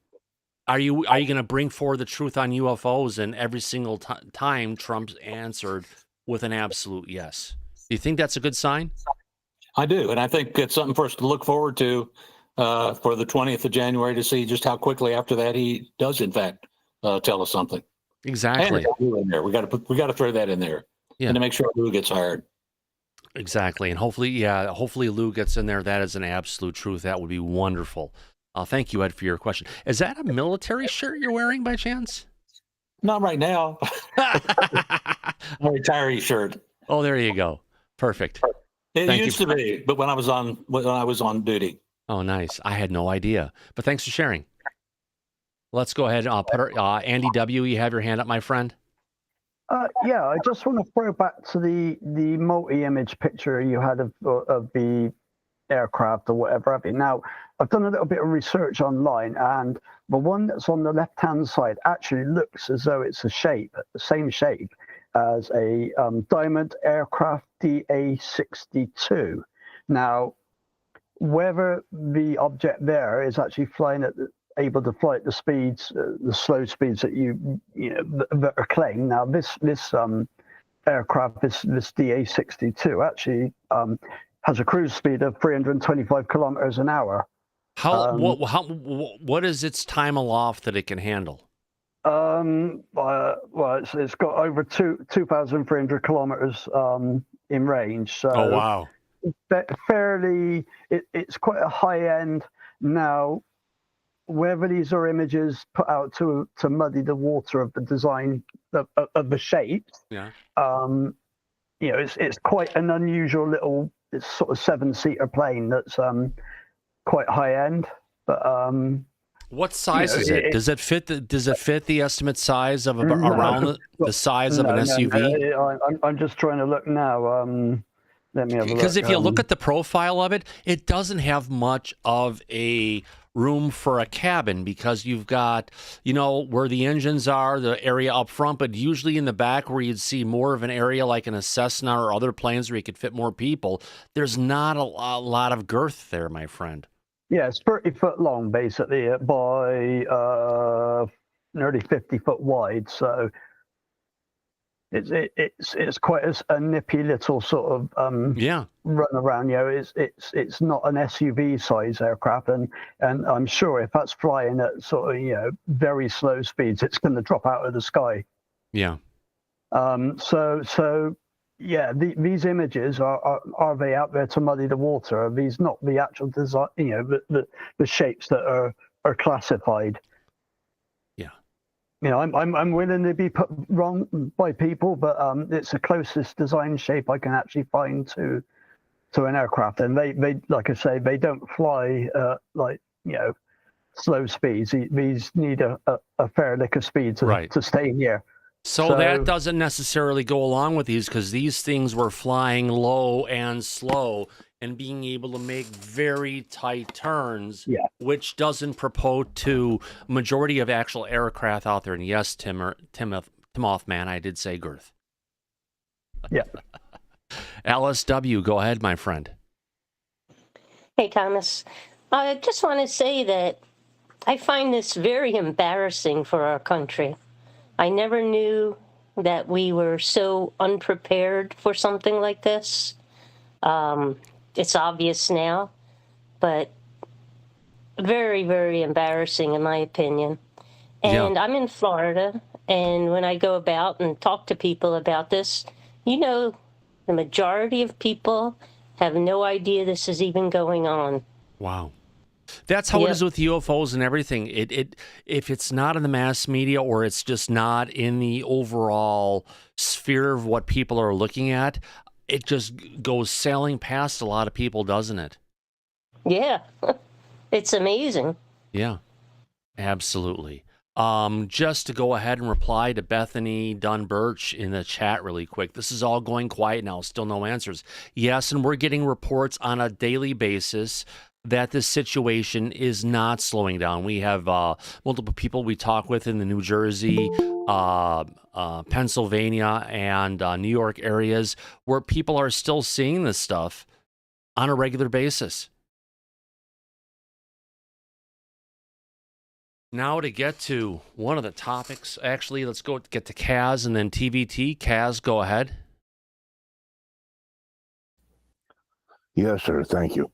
are you going to bring forward the truth on UFOs? And every single time Trump's answered with an absolute yes. Do you think that's a good sign? I do, and I think it's something for us to look forward to for the 20th of January to see just how quickly after that he does, in fact, tell us something. Exactly. And in there. We got to throw that in there, and to make sure Lou gets hired. Exactly, and hopefully Lou gets in there. That is an absolute truth. That would be wonderful. Thank you, Ed, for your question. Is that a military shirt you're wearing by chance? Not right now. A retiree shirt. Oh, there you go. Perfect. It used to be, but when I was on duty. Oh, nice. I had no idea. But thanks for sharing. Let's go ahead and put Andy W. You have your hand up, my friend. Yeah, I just want to throw back to the multi-image picture you had of the aircraft or whatever have you. Now, I've done a little bit of research online, and the one that's on the left-hand side actually looks as though it's the same shape as a Diamond Aircraft DA-62. Now, whether the object there is actually able to fly at the speeds, the slow speeds that that are claimed. Now, this aircraft, this DA-62, actually has a cruise speed of 325 kilometers an hour. What is its time aloft that it can handle? Well, it's got over 2,300 kilometers in range. So oh wow! It's quite a high end. Now, whether these are images put out to muddy the water of the design of the shapes, yeah. It's quite an unusual little. It's sort of 7-seater plane that's quite high end, but what size is it? Does it fit the estimate size of around the size of an SUV? No, I'm just trying to look now. Let me have a look. Because if you look at the profile of it, it doesn't have much of a room for a cabin, because you've got, where the engines are, the area up front, but usually in the back where you'd see more of an area like in a Cessna or other planes where you could fit more people, there's not a lot of girth there, my friend. Yeah, it's 30 foot long, basically, by nearly 50 foot wide. So it's quite a nippy little sort of run around. It's not an SUV size aircraft, and I'm sure if that's flying at sort of very slow speeds, it's going to drop out of the sky. Yeah. So yeah, these images are they out there to muddy the water? Are these not the actual design? The shapes that are classified. Yeah. I'm willing to be put wrong by people, but it's the closest design shape I can actually find to an aircraft, and they like I say, they don't fly slow speeds. These need a fair lick of speed to stay in the air. So that doesn't necessarily go along with these, because these things were flying low and slow and being able to make very tight turns, which doesn't propose to majority of actual aircraft out there. And yes, Timoth, man, I did say girth. Yeah. LSW, go ahead, my friend. Hey, Thomas. I just want to say that I find this very embarrassing for our country. I never knew that we were so unprepared for something like this. It's obvious now, but very, very embarrassing in my opinion. And I'm in Florida, and when I go about and talk to people about this, the majority of people have no idea this is even going on. Wow. That's how it is with UFOs and everything. If it's not in the mass media, or it's just not in the overall sphere of what people are looking at, it just goes sailing past a lot of people, doesn't it? Yeah. It's amazing. Yeah, absolutely. Just to go ahead and reply to Bethany Dunn Birch in the chat really quick. This is all going quiet now, still no answers. Yes, and we're getting reports on a daily basis that this situation is not slowing down. We have multiple people we talk with in the New Jersey, Pennsylvania, and New York areas where people are still seeing this stuff on a regular basis. Now to get to one of the topics, actually, let's get to Kaz and then TVT. Kaz, go ahead. Yes, sir. Thank you.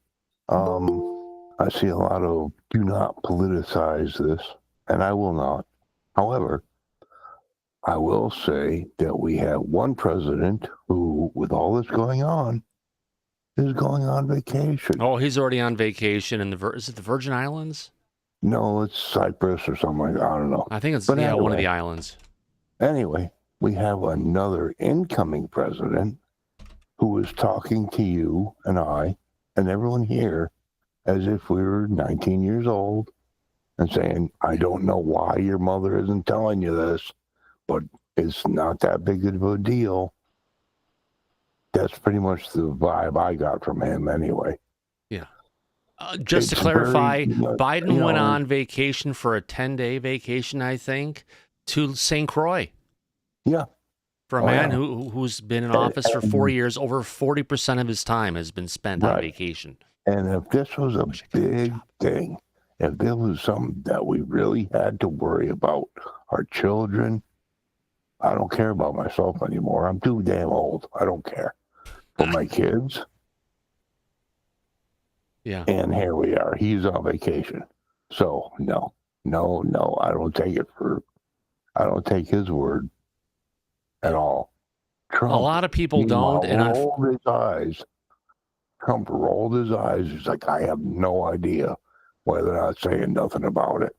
I see a lot of do not politicize this, and I will not. However, I will say that we have one president who, with all this going on, is going on vacation. Oh, he's already on vacation in is it the Virgin Islands? No, it's Cyprus or something like that. I don't know. I think it's anyway, one of the islands. Anyway, we have another incoming president who is talking to you and I and everyone here as if we were 19 years old and saying, I don't know why your mother isn't telling you this, but it's not that big of a deal. That's pretty much the vibe I got from him anyway. Yeah. Just to clarify, Biden went on vacation for a 10-day vacation, I think, to St. Croix. Yeah. For a man who's been in office for 4 years, over 40% of his time has been spent on vacation. And if this was a big thing, if there was something that we really had to worry about, our children, I don't care about myself anymore. I'm too damn old. I don't care. But my kids, and here we are. He's on vacation. So, no, I don't take his word at all. Trump, a lot of people don't. And Trump rolled his eyes. He's like, I have no idea why they're not saying nothing about it.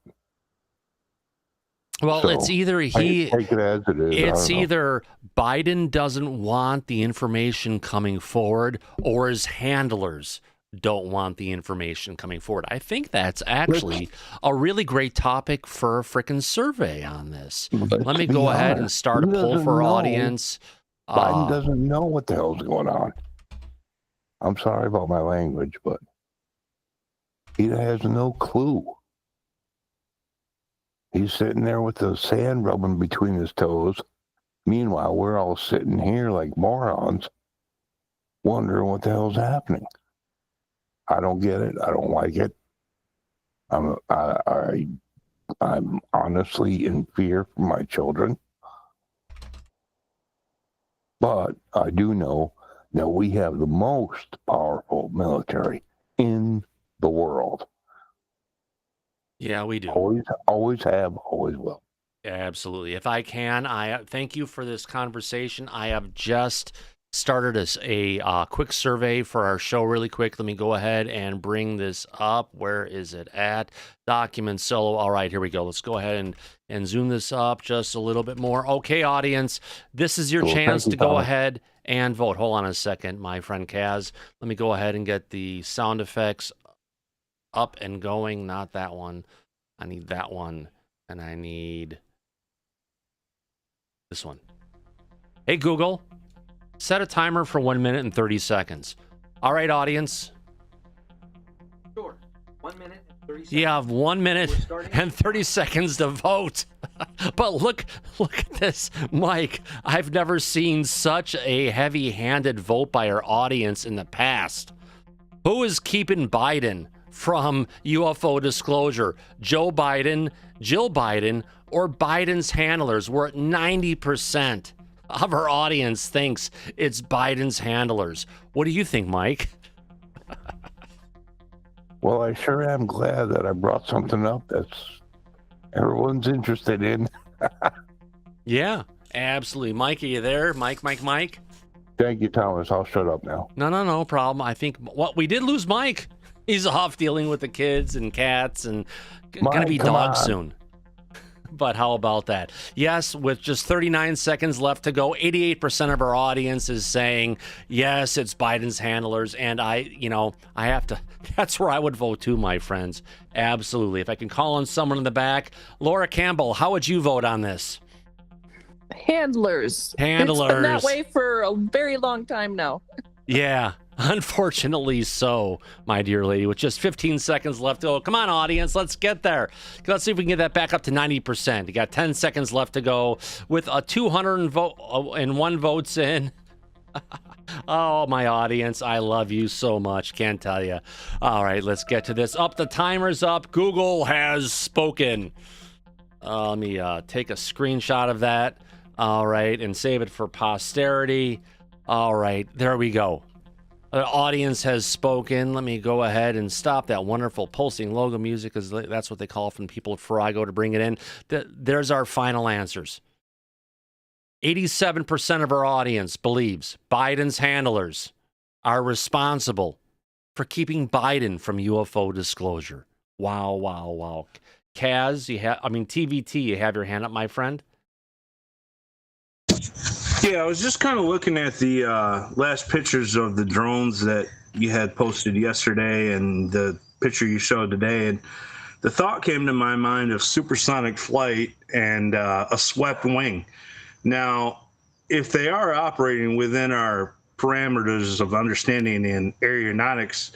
Well, so, it's either take it as it is. It's either Biden doesn't want the information coming forward, or his handlers don't want the information coming forward. I think that's actually a really great topic for a freaking survey on this. Let me go ahead and start a poll for our audience. Biden doesn't know what the hell's going on. I'm sorry about my language, but he has no clue. He's sitting there with the sand rubbing between his toes. Meanwhile, we're all sitting here like morons, wondering what the hell's happening. I don't get it. I don't like it. I'm honestly in fear for my children. But I do know that we have the most powerful military in the world. Yeah, we do. Always have, always will. Absolutely. If I can, I thank you for this conversation. I have just started a quick survey for our show really quick. Let me go ahead and bring this up. Where is it at? Document solo. All right, here we go. Let's go ahead and zoom this up just a little bit more. Okay, audience, this is your chance to go ahead and vote. Hold on a second, my friend Kaz. Let me go ahead and get the sound effects up and going. Not that one. I need that one. And I need This one. Hey, Google, set a timer for 1 minute and 30 seconds. All right, audience. Sure. 1 minute and 30 seconds. You have 1 minute and 30 seconds to vote. But look at this, Mike. I've never seen such a heavy-handed vote by our audience in the past. Who is keeping Biden from UFO disclosure? Joe Biden, Jill Biden, or Biden's handlers? We're at 90% of our audience thinks it's Biden's handlers. What do you think, Mike? Well, I sure am glad that I brought something up that's everyone's interested in. Yeah, absolutely. Mike, are you there? Mike? Thank you, Thomas. I'll shut up now. No problem. I think we did lose Mike. He's off dealing with the kids and cats and going to be dogs soon. But how about that? Yes, with just 39 seconds left to go, 88% of our audience is saying, yes, it's Biden's handlers. And I have to, that's where I would vote too, my friends. Absolutely. If I can call on someone in the back. Laura Campbell, how would you vote on this? Handlers. It's been that way for a very long time now. Yeah, unfortunately so, my dear lady. With just 15 seconds left to go. Come on, audience, let's get there. Let's see if we can get that back up to 90%. You got 10 seconds left to go with 201 votes in. Oh, my audience, I love you so much. Can't tell you. All right, let's get to this. The timer's up. Google has spoken. Let me take a screenshot of that. All right, and save it for posterity. All right, there we go. The audience has spoken. Let me go ahead and stop that wonderful pulsing logo music, because that's what they call from people at Farago to bring it in. There's our final answers. 87% of our audience believes Biden's handlers are responsible for keeping Biden from UFO disclosure. Wow. Kaz, TVT, you have your hand up, my friend? Yeah, I was just kind of looking at the last pictures of the drones that you had posted yesterday and the picture you showed today. And the thought came to my mind of supersonic flight and a swept wing. Now, if they are operating within our parameters of understanding in aeronautics,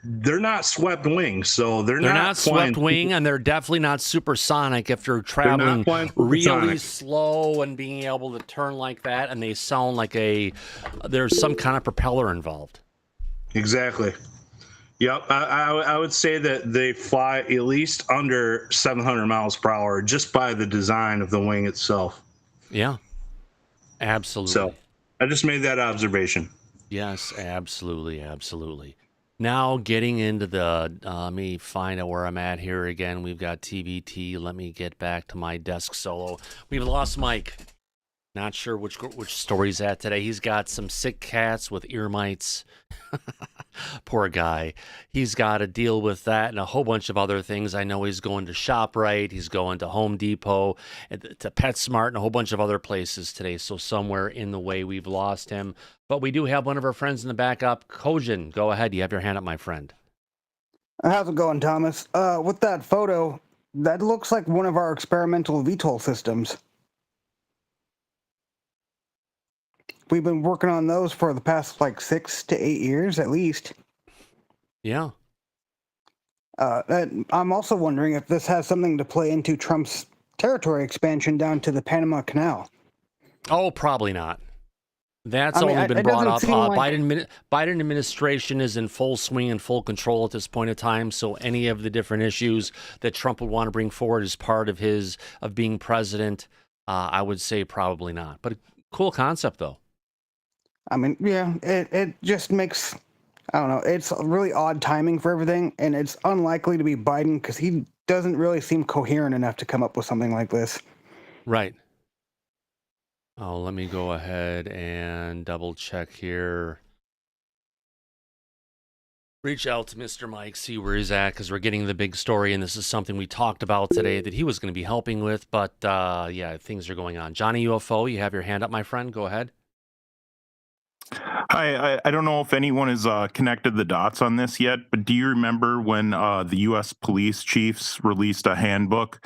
they're not swept wings, so they're not swept wing, and they're definitely not supersonic if you're traveling really slow and being able to turn like that, and they sound like there's some kind of propeller involved. Exactly. Yep, I would say that they fly at least under 700 miles per hour just by the design of the wing itself. Yeah, absolutely. So I just made that observation. Yes, absolutely. Now getting into let me find out where I'm at here again. We've got TVT. Let me get back to my desk solo. We've lost Mike. Not sure which story he's at today. He's got some sick cats with ear mites. Poor guy. He's got to deal with that and a whole bunch of other things. I know he's going to ShopRite. He's going to Home Depot, to PetSmart, and a whole bunch of other places today. So somewhere in the way we've lost him. But we do have one of our friends in the backup. Kojin, go ahead. You have your hand up, my friend. How's it going, Thomas? With that photo, that looks like one of our experimental VTOL systems. We've been working on those for the past 6 to 8 years at least. Yeah. I'm also wondering if this has something to play into Trump's territory expansion down to the Panama Canal. Oh, probably not. That's only been brought up. Biden administration is in full swing and full control at this point in time. So any of the different issues that Trump would want to bring forward as part of being president, I would say probably not. But a cool concept, though. I mean, yeah, it just makes, I don't know, it's really odd timing for everything, and it's unlikely to be Biden because he doesn't really seem coherent enough to come up with something like this. Right. Oh, let me go ahead and double check here. Reach out to Mr. Mike, see where he's at, because we're getting the big story, and this is something we talked about today that he was going to be helping with, but yeah, things are going on. Johnny UFO, you have your hand up, my friend. Go ahead. Hi, I don't know if anyone has connected the dots on this yet, but do you remember when the U.S. police chiefs released a handbook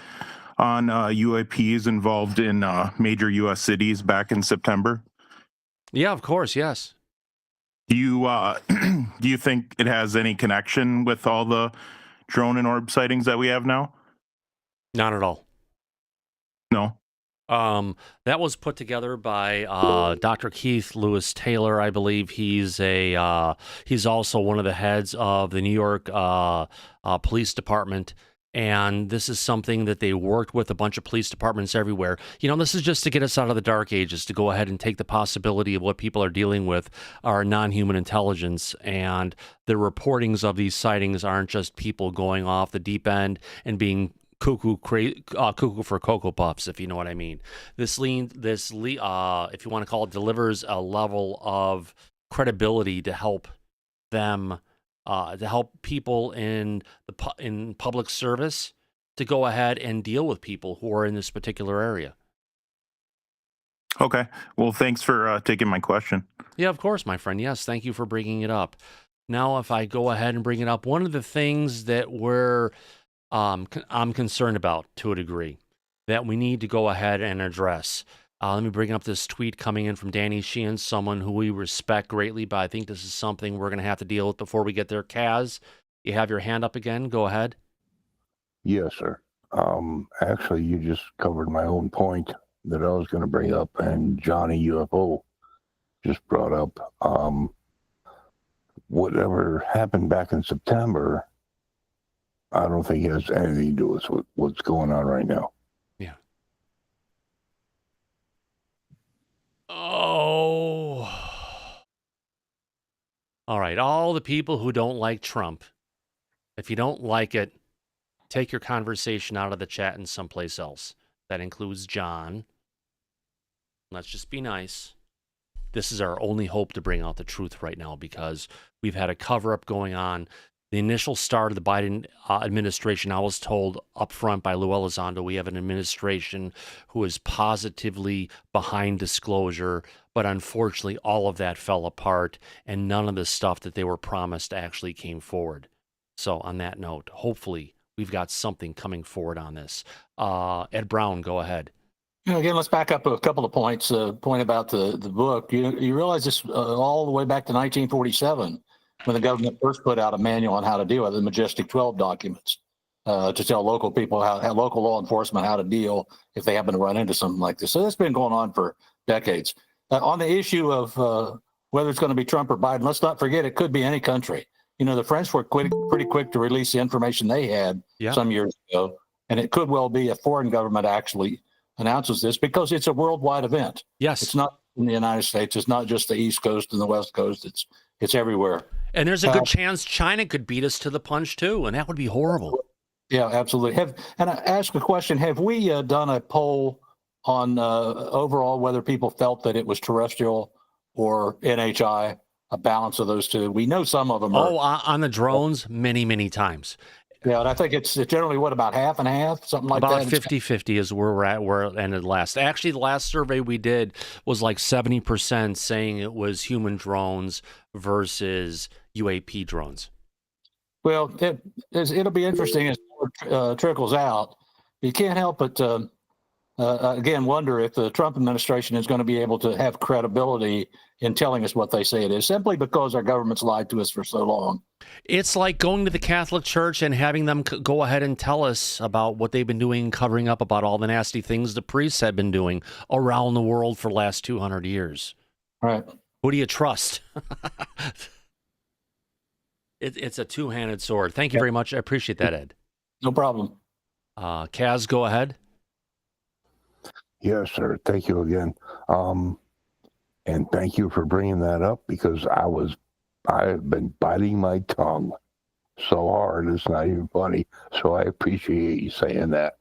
on UAPs involved in major U.S. cities back in September? Yeah, of course, yes. Do you do you think it has any connection with all the drone and orb sightings that we have now? Not at all. No. That was put together by Dr. Keith Lewis Taylor, I believe. He's also one of the heads of the New York Police Department. And this is something that they worked with a bunch of police departments everywhere. You know, this is just to get us out of the dark ages, to go ahead and take the possibility of what people are dealing with are non-human intelligence. And the reportings of these sightings aren't just people going off the deep end and being cuckoo for Cocoa Puffs, if you know what I mean. If you want to call it, delivers a level of credibility to help them, to help people in public service to go ahead and deal with people who are in this particular area. Okay. Well, thanks for taking my question. Yeah, of course, my friend. Yes, thank you for bringing it up. Now, if I go ahead and bring it up, one of the things that I'm concerned about to a degree that we need to go ahead and address. Let me bring up this tweet coming in from Danny Sheehan, someone who we respect greatly, but I think this is something we're going to have to deal with before we get there. Kaz, you have your hand up again. Go ahead. Yes, sir. Actually, you just covered my own point that I was going to bring up, and Johnny UFO just brought up. Whatever happened back in September, I don't think it has anything to do with what's going on right now. Yeah. Oh. All right. All the people who don't like Trump, if you don't like it, take your conversation out of the chat and someplace else. That includes John. Let's just be nice. This is our only hope to bring out the truth right now, because we've had a cover-up going on. The initial start of the Biden administration, I was told up front by Lou Elizondo, we have an administration who is positively behind disclosure, but unfortunately all of that fell apart and none of the stuff that they were promised actually came forward. So on that note, hopefully we've got something coming forward on this. Ed Brown, go ahead. Again, let's back up a couple of points. Point about the book. You realize this all the way back to 1947. When the government first put out a manual on how to deal with the Majestic 12 documents to tell local people, local law enforcement how to deal if they happen to run into something like this. So that's been going on for decades. On the issue of whether it's going to be Trump or Biden, let's not forget it could be any country. You know, the French were pretty quick to release the information they had some years ago, and it could well be a foreign government actually announces this because it's a worldwide event. Yes. It's not in the United States. It's not just the East Coast and the West Coast. It's everywhere. And there's a good chance China could beat us to the punch too, and that would be horrible. Yeah, absolutely. And I ask a question: have we done a poll on overall whether people felt that it was terrestrial or NHI, a balance of those two? We know some of them. On the drones, many times. Yeah, and I think it's generally, about half and half, something like that? About 50-50 is where we're at, where it ended last. Actually, the last survey we did was like 70% saying it was human drones versus UAP drones. Well, it'll be interesting as it trickles out. You can't help but, again, wonder if the Trump administration is going to be able to have credibility in telling us what they say it is, simply because our government's lied to us for so long. It's like going to the Catholic Church and having them go ahead and tell us about what they've been doing, covering up about all the nasty things the priests have been doing around the world for the last 200 years. Right. Who do you trust? It's a two-handed sword. Thank you very much. I appreciate that, Ed. No problem. Kaz, go ahead. Yes, sir. Thank you again. And thank you for bringing that up, because I have been biting my tongue so hard it's not even funny. So I appreciate you saying that.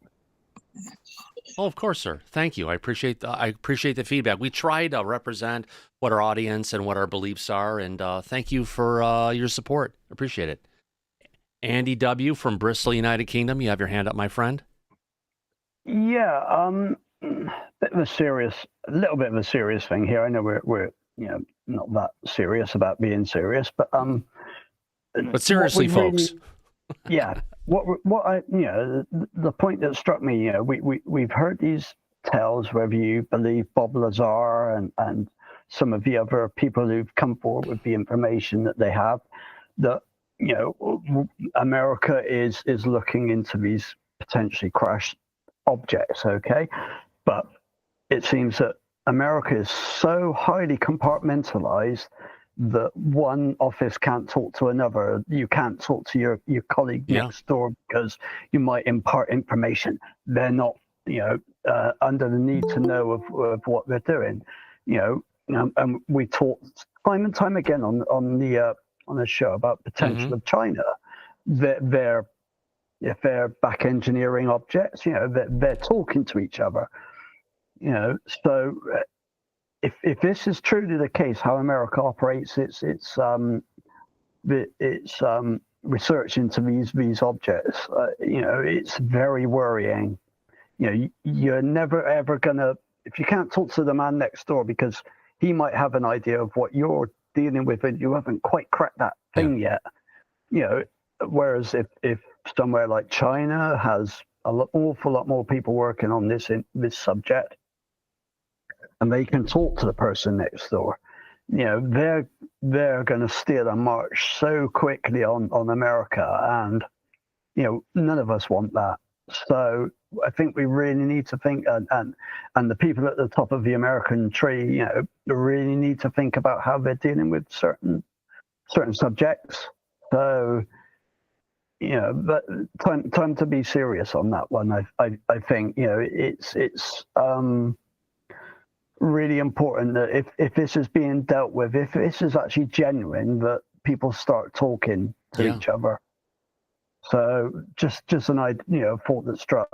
Oh, of course, sir. Thank you. I appreciate the feedback. We try to represent what our audience and what our beliefs are, and thank you for your support. Appreciate it. Andy W. from Bristol, United Kingdom. You have your hand up, my friend. Yeah, a little bit of a serious thing here. I know we're not that serious about being serious, but seriously, folks. Yeah, what I, the point that struck me, we've heard these tales, whether you believe Bob Lazar and some of the other people who've come forward with the information that they have, that America is looking into these potentially crashed objects, okay? But it seems that America is so highly compartmentalized that one office can't talk to another. You can't talk to your colleague next door because you might impart information. They're not, under the need to know of what they're doing. And we talked time and time again on the show about potential of China. If they're back engineering objects, they're talking to each other. So if this is truly the case, how America operates its research into these objects, it's very worrying. You're never ever gonna, if you can't talk to the man next door because he might have an idea of what you're dealing with and you haven't quite cracked that thing yet. Whereas if somewhere like China has an awful lot more people working on this subject, and they can talk to the person next door, they're going to steer a march so quickly on America, and none of us want that. So I think we really need to think, and the people at the top of the American tree, really need to think about how they're dealing with certain subjects. So, but time to be serious on that one. I think it's really important that if this is being dealt with, if this is actually genuine, that people start talking to each other. So just an idea, thought that struck.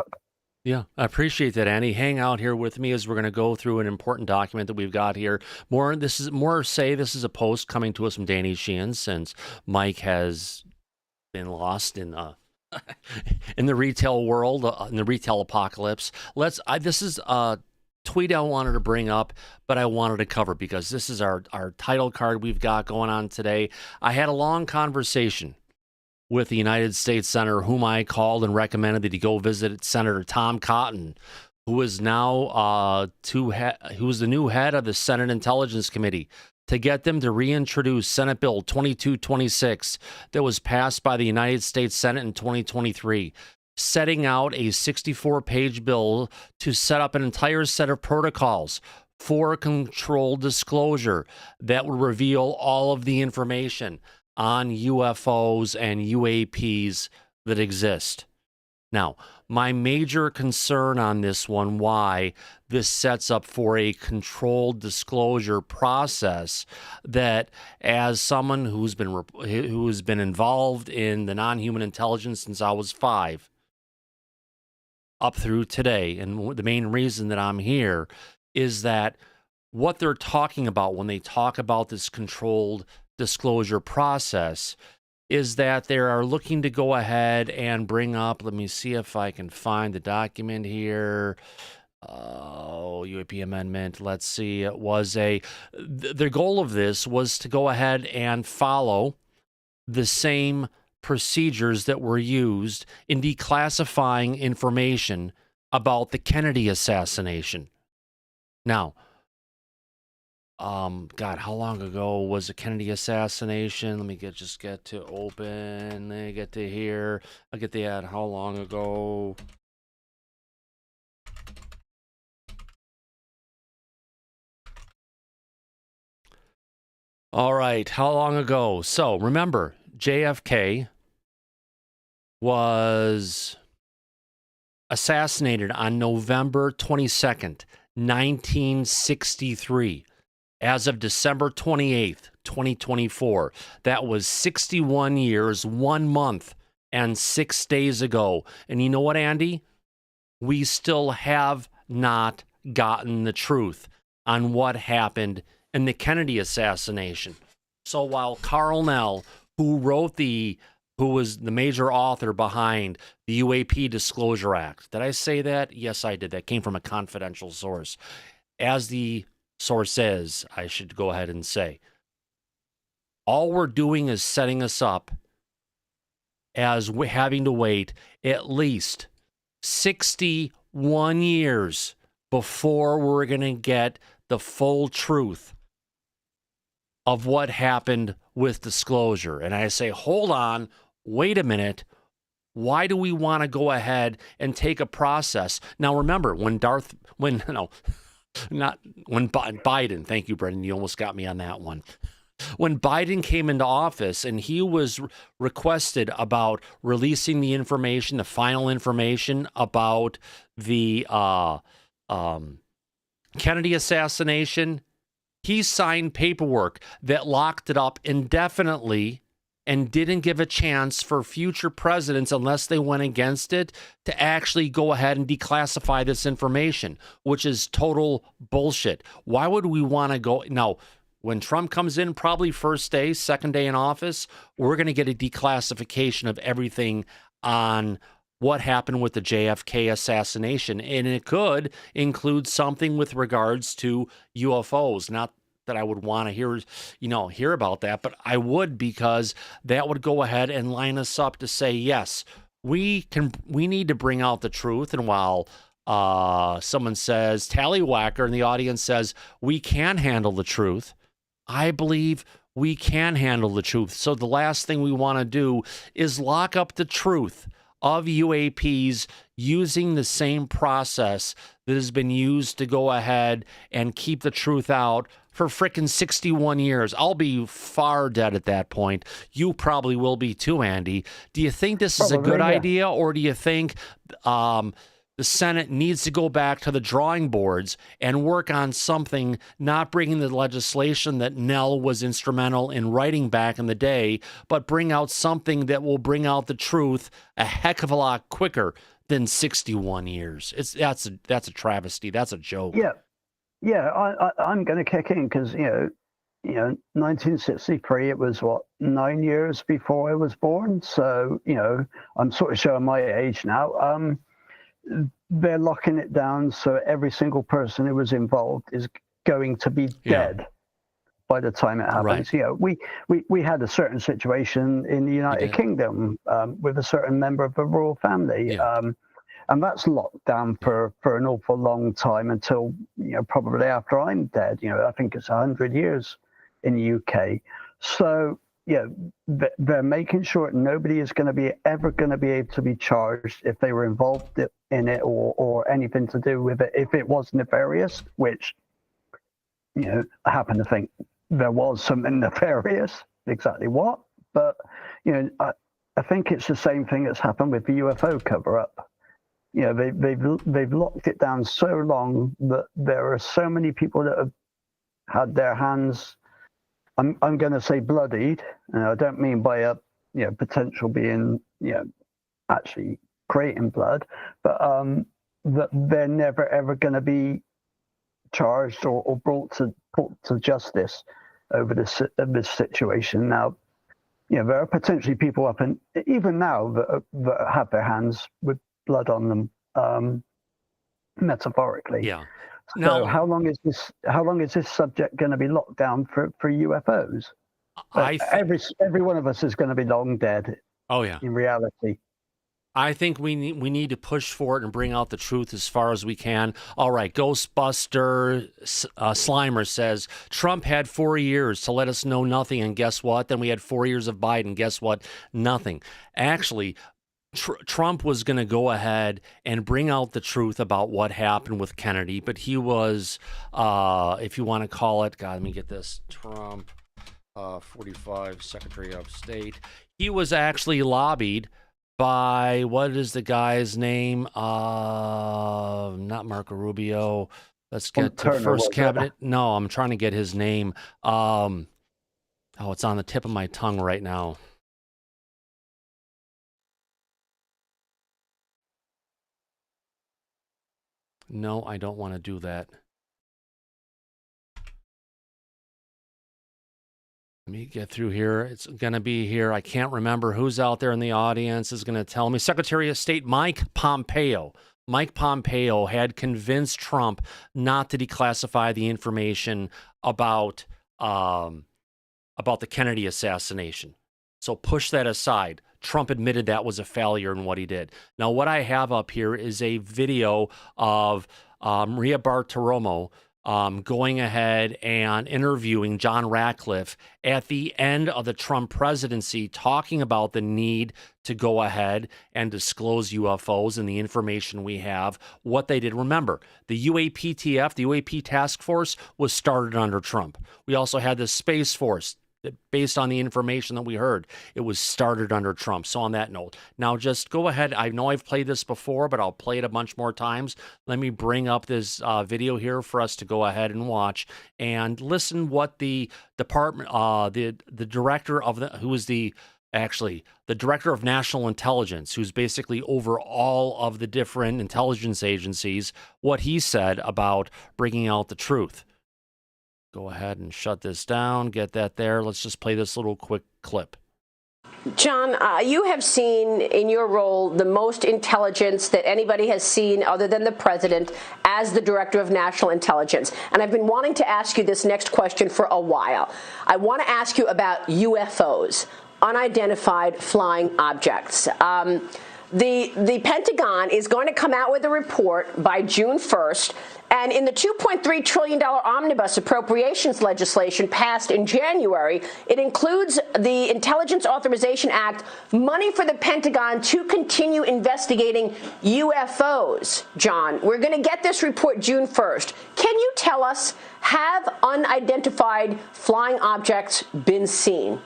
Yeah, I appreciate that, Andy. Hang out here with me as we're going to go through an important document that we've got here. This is a post coming to us from Danny Sheehan, since Mike has been lost in in the retail world, in the retail apocalypse. This is a tweet I wanted to bring up, but I wanted to cover because this is our title card we've got going on today. I had a long conversation with the United States Senator, whom I called and recommended that he go visit Senator Tom Cotton, who is now who is the new head of the Senate Intelligence Committee, to get them to reintroduce Senate Bill 2226 that was passed by the United States Senate in 2023, setting out a 64-page bill to set up an entire set of protocols for controlled disclosure that would reveal all of the information on UFOs and UAPs that exist. Now, my major concern on this one, why this sets up for a controlled disclosure process, that as someone who's been involved in the non-human intelligence since I was 5 up through today, and the main reason that I'm here is that what they're talking about when they talk about this controlled disclosure process is that they are looking to go ahead and bring up, let me see if I can find the document here. UAP amendment, let's see, it was the goal of this was to go ahead and follow the same procedures that were used in declassifying information about the Kennedy assassination. Now, God, how long ago was the Kennedy assassination? Let me get to open. Let me get to here. I'll get the ad. How long ago? All right, how long ago? So remember, JFK was assassinated on November 22nd, 1963. As of December 28th, 2024, that was 61 years, 1 month, and 6 days ago. And you know what, Andy? We still have not gotten the truth on what happened in the Kennedy assassination. So while Carl Nell, who was the major author behind the UAP Disclosure Act, did I say that? Yes, I did. That came from a confidential source. As the source says, I should go ahead and say, all we're doing is setting us up as having to wait at least 61 years before we're going to get the full truth of what happened with disclosure. And I say, hold on, wait a minute. Why do we want to go ahead and take a process? Now, remember, Biden, thank you, Brendan, you almost got me on that one. When Biden came into office and he was requested about releasing the information, the final information about the Kennedy assassination, he signed paperwork that locked it up indefinitely and didn't give a chance for future presidents, unless they went against it, to actually go ahead and declassify this information, which is total bullshit. Why would we want to go? Now, when Trump comes in, probably first day, second day in office, we're going to get a declassification of everything on what happened with the JFK assassination. And it could include something with regards to UFOs. Not that I would want to hear about that, but I would, because that would go ahead and line us up to say, yes, we need to bring out the truth. And while someone says, Tallywhacker in the audience says, we can handle the truth, I believe we can handle the truth. So the last thing we want to do is lock up the truth of UAPs using the same process that has been used to go ahead and keep the truth out for frickin' 61 years. I'll be far dead at that point. You probably will be too, Andy. Do you think this is a good idea, or do you think the Senate needs to go back to the drawing boards and work on something, not bringing the legislation that Nell was instrumental in writing back in the day, but bring out something that will bring out the truth a heck of a lot quicker than 61 years? That's a travesty. That's a joke. Yeah, I'm going to kick in because, 1963, it was, 9 years before I was born. So, I'm sort of showing my age now. They're locking it down so every single person who was involved is going to be dead by the time it happens. Right. We had a certain situation in the United Kingdom with a certain member of the royal family. And that's locked down for an awful long time until, probably after I'm dead. I think it's 100 years in the UK. So, they're making sure nobody is ever going to be able to be charged if they were involved in it or anything to do with it, if it was nefarious, which, I happen to think there was something nefarious, exactly what. But, I think it's the same thing that's happened with the UFO cover-up. They've locked it down so long that there are so many people that have had their hands, I'm going to say bloodied, and I don't mean by a potential being actually creating blood, but that they're never ever going to be charged or brought to justice over this situation. Now, there are potentially people up in even now that have their hands with blood on them, metaphorically. Yeah. So how long is this subject going to be locked down for UFOs? Every one of us is going to be long dead. Oh yeah. In reality. I think we need to push for it and bring out the truth as far as we can. All right, Ghostbuster Slimer says, Trump had 4 years to let us know nothing, and guess what? Then we had 4 years of Biden. Guess what? Nothing. Actually, Trump was going to go ahead and bring out the truth about what happened with Kennedy, but he was, if you want to call it, God, let me get this, Trump, 45, Secretary of State. He was actually lobbied by, what is the guy's name? Not Marco Rubio. Let's get to first cabinet. No, I'm trying to get his name. It's on the tip of my tongue right now. No, I don't want to do that. Let me get through here. It's going to be here. I can't remember who's out there in the audience is going to tell me. Secretary of State Mike Pompeo. Mike Pompeo had convinced Trump not to declassify the information about the Kennedy assassination. So push that aside. Trump admitted that was a failure in what he did. Now, what I have up here is a video of Maria Bartiromo going ahead and interviewing John Ratcliffe at the end of the Trump presidency, talking about the need to go ahead and disclose UFOs and the information we have, what they did. Remember, the UAPTF, the UAP task force, was started under Trump. We also had the Space Force. Based on the information that we heard, it was started under Trump. So on that note, now just go ahead. I know I've played this before, but I'll play it a bunch more times. Let me bring up this video here for us to go ahead and watch and listen what the department, the director of the director of national intelligence, who's basically over all of the different intelligence agencies, what he said about bringing out the truth. Go ahead and shut this down, get that there. Let's just play this little quick clip. John, you have seen in your role the most intelligence that anybody has seen other than the president as the director of national intelligence. And I've been wanting to ask you this next question for a while. I want to ask you about UFOs, unidentified flying objects. The Pentagon is going to come out with a report by June 1st. And in the $2.3 trillion omnibus appropriations legislation passed in January, it includes the Intelligence Authorization Act, money for the Pentagon to continue investigating UFOs. John, we're going to get this report June 1st. Can you tell us, have unidentified flying objects been seen?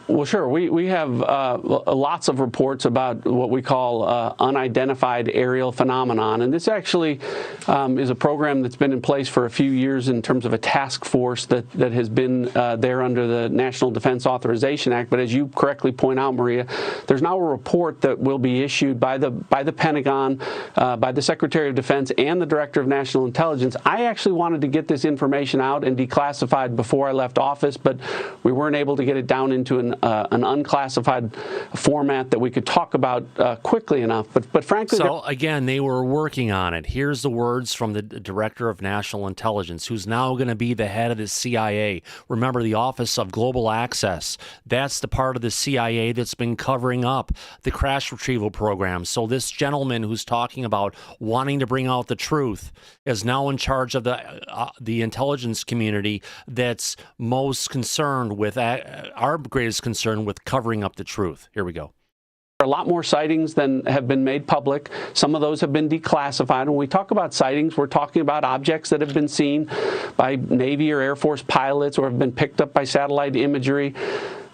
Well, sure. We have lots of reports about what we call unidentified aerial phenomenon. And this actually is a program that's been in place for a few years in terms of a task force that has been there under the National Defense Authorization Act. But as you correctly point out, Maria, there's now a report that will be issued by the Pentagon, by the Secretary of Defense and the Director of National Intelligence. I actually wanted to get this information out and declassified before I left office, but we weren't able to get it down into an unclassified format that we could talk about quickly enough. But frankly, so again, they were working on it. Here's the words from the Director of National Intelligence, who's now going to be the head of the CIA. Remember, the Office of Global Access. That's the part of the CIA that's been covering up the crash retrieval program. So this gentleman who's talking about wanting to bring out the truth is now in charge of the intelligence community that's most concerned with our greatest concern with covering up the truth. Here we go. There are a lot more sightings than have been made public. Some of those have been declassified. When we talk about sightings, we're talking about objects that have been seen by Navy or Air Force pilots or have been picked up by satellite imagery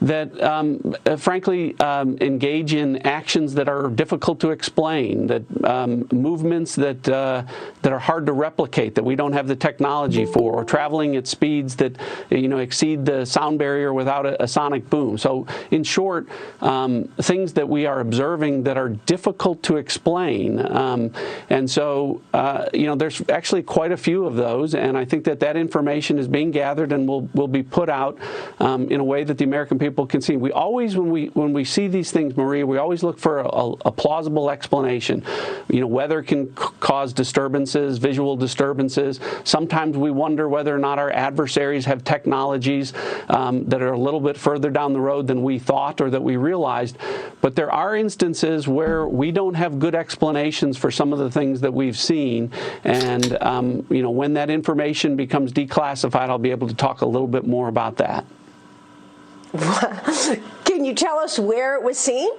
that frankly engage in actions that are difficult to explain, that movements that are hard to replicate, that we don't have the technology for, or traveling at speeds that exceed the sound barrier without a sonic boom. So in short, things that we are observing that are difficult to explain. And so there's actually quite a few of those, and I think that information is being gathered and will be put out in a way that the American people can see. We always, when we see these things, Maria, we always look for a plausible explanation. Weather can cause disturbances, visual disturbances. Sometimes we wonder whether or not our adversaries have technologies that are a little bit further down the road than we thought or that we realized. But there are instances where we don't have good explanations for some of the things that we've seen. And, when that information becomes declassified, I'll be able to talk a little bit more about that. Can you tell us where it was seen?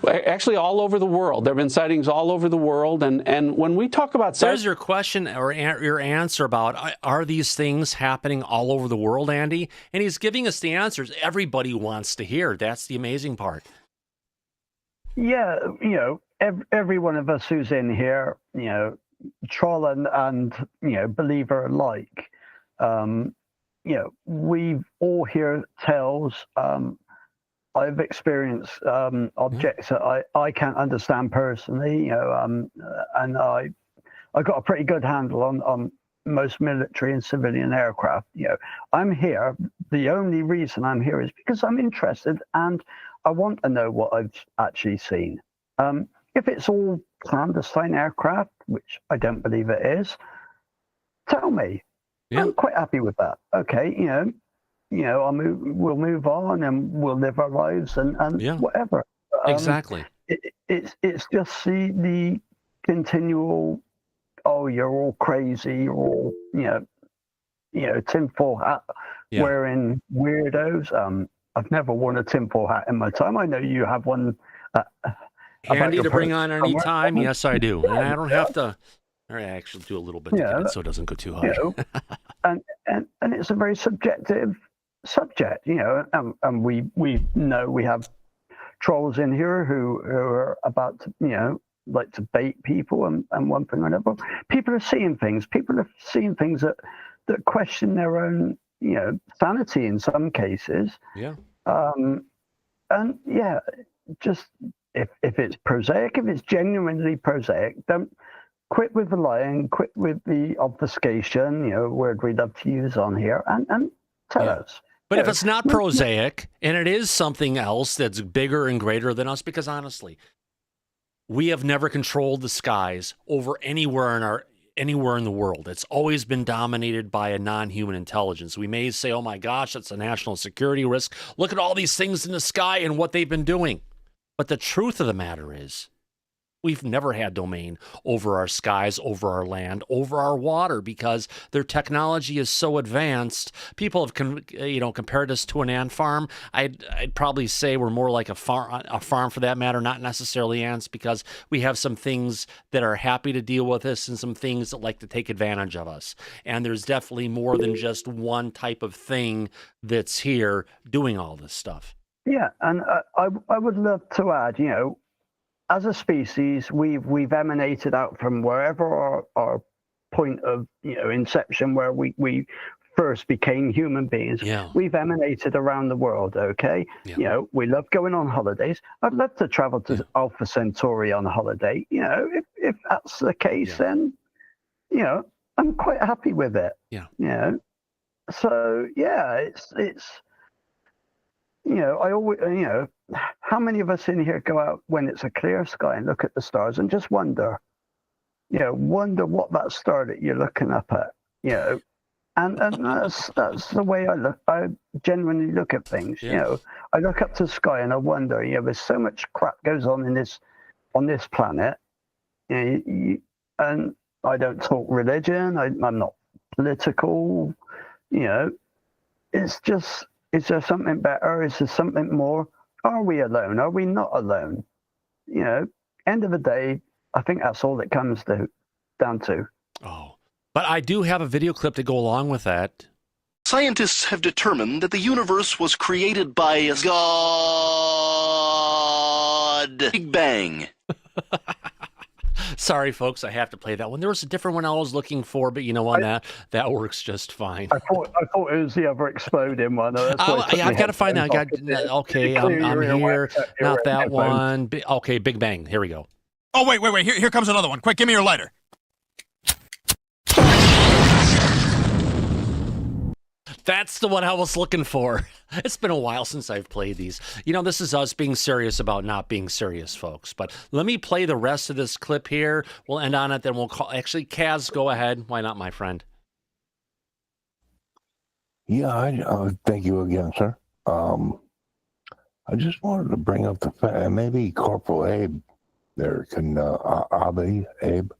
Actually, all over the world. There have been sightings all over the world. And when we talk about sightings... There's your question or your answer about, are these things happening all over the world, Andy? And he's giving us the answers everybody wants to hear. That's the amazing part. Yeah, every one of us who's in here, troll and believer alike, we all hear tales. I've experienced objects that I can't understand personally, and I got a pretty good handle on most military and civilian aircraft. I'm here. The only reason I'm here is because I'm interested and I want to know what I've actually seen. If it's all clandestine aircraft, which I don't believe it is, tell me. Yeah. I'm quite happy with that. Okay, we'll move on and we'll live our lives and whatever. Exactly. It's just the continual, oh, you're all crazy, you're all, tinfoil hat wearing weirdos. I've never worn a tinfoil hat in my time. I know you have one. Handy to bring on any time. Yes, I do. And I don't have to. I actually do a little bit to get it so it doesn't go too high. And it's a very subjective subject, and we know we have trolls in here who are about to, like to bait people and one thing or another. People are seeing things. People are seeing things that question their own, sanity in some cases. Yeah. And just if it's prosaic, if it's genuinely prosaic, don't quit with the lying, quit with the obfuscation, word we love to use on here, and tell us. But if it's not prosaic and it is something else that's bigger and greater than us, because honestly, we have never controlled the skies over anywhere in the world. It's always been dominated by a non-human intelligence. We may say, oh my gosh, that's a national security risk. Look at all these things in the sky and what they've been doing. But the truth of the matter is, we've never had domain over our skies, over our land, over our water, because their technology is so advanced. People have, compared us to an ant farm. I'd probably say we're more like a farm for that matter, not necessarily ants, because we have some things that are happy to deal with us and some things that like to take advantage of us. And there's definitely more than just one type of thing that's here doing all this stuff. Yeah, and I would love to add, as a species, we've emanated out from wherever our point of inception, where we first became human beings. Yeah. We've emanated around the world. Okay, we love going on holidays. I'd love to travel to Alpha Centauri on a holiday. If that's the case, then I'm quite happy with it. Yeah. So it's. I always, how many of us in here go out when it's a clear sky and look at the stars and just wonder what that star that you're looking up at, and that's the way I look. I genuinely look at things. I look up to the sky and I wonder. There's so much crap goes on on this planet, and I don't talk religion. I'm not political. It's just. Is there something better? Is there something more? Are we alone? Are we not alone? End of the day, I think that's all it comes down to. Oh, but I do have a video clip to go along with that. Scientists have determined that the universe was created by God. Big Bang. Sorry, folks, I have to play that one. There was a different one I was looking for, but that works just fine. I thought it was the other exploding one. I've got to find that. Okay, I'm here. Not that one. Okay, Big Bang. Here we go. Oh, wait. Here comes another one. Quick, give me your lighter. That's the one I was looking for. It's been a while since I've played these. This is us being serious about not being serious, folks. But let me play the rest of this clip here. We'll end on it, then we'll call. Actually, Kaz, go ahead. Why not, my friend? Yeah, thank you again, sir. I just wanted to bring up the fact, maybe Corporal Abe there can, Abe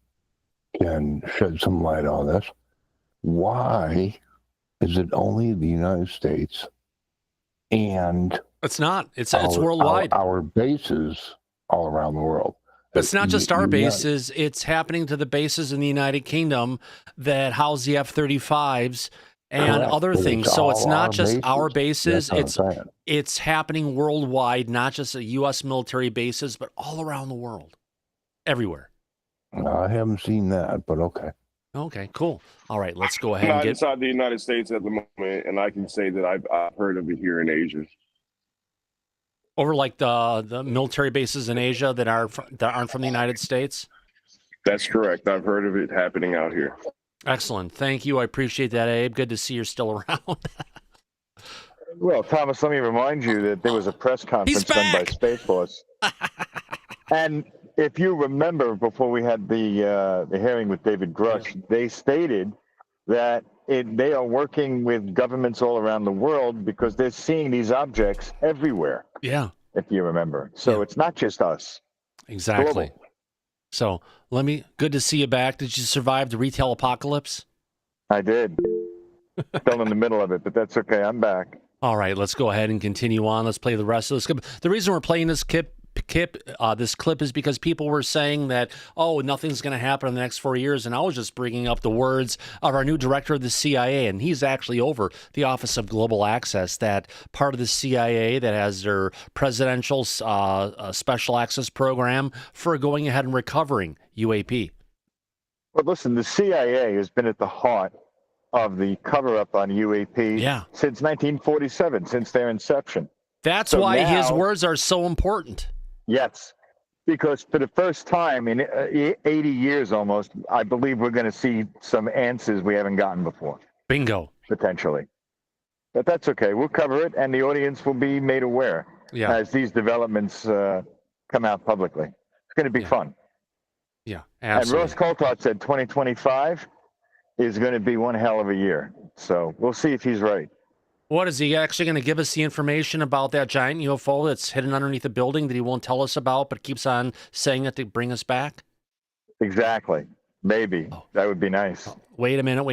can shed some light on this. Why is it only the United States and it's not. It's worldwide. Our bases all around the world. It's not just our bases. It's happening to the bases in the United Kingdom that house the F-35s and other things. So it's not just our bases. It's happening worldwide, not just at U.S. military bases, but all around the world, everywhere. I haven't seen that, but okay. Okay, cool. All right, let's go ahead I'm and not inside the United States at the moment, and I can say that I've heard of it here in Asia. Over like the military bases in Asia that aren't from the United States? That's correct. I've heard of it happening out here. Excellent. Thank you. I appreciate that, Abe. Good to see you're still around. Well, Thomas, let me remind you that there was a press conference done by Space Force. And if you remember, before we had the hearing with David Grush, they stated that they are working with governments all around the world because they're seeing these objects everywhere. Yeah. If you remember. So it's not just us. Exactly. Global. So good to see you back. Did you survive the retail apocalypse? I did. Still in the middle of it, but that's okay. I'm back. All right, let's go ahead and continue on. Let's play the rest of this clip. The reason we're playing this clip is because people were saying that, nothing's going to happen in the next 4 years. And I was just bringing up the words of our new director of the CIA. And he's actually over the Office of Global Access, that part of the CIA that has their presidential special access program for going ahead and recovering UAP. Well, listen, the CIA has been at the heart of the cover-up on UAP since 1947, since their inception. That's why his words are so important. Yes, because for the first time in 80 years almost, I believe we're going to see some answers we haven't gotten before. Bingo. Potentially. But that's okay. We'll cover it, and the audience will be made aware as these developments come out publicly. It's going to be fun. Yeah, absolutely. And Ross Coulthard said 2025 is going to be one hell of a year. So we'll see if he's right. What, is he actually going to give us the information about that giant UFO that's hidden underneath a building that he won't tell us about, but keeps on saying it to bring us back? Exactly. Maybe. That would be nice. Wait a minute.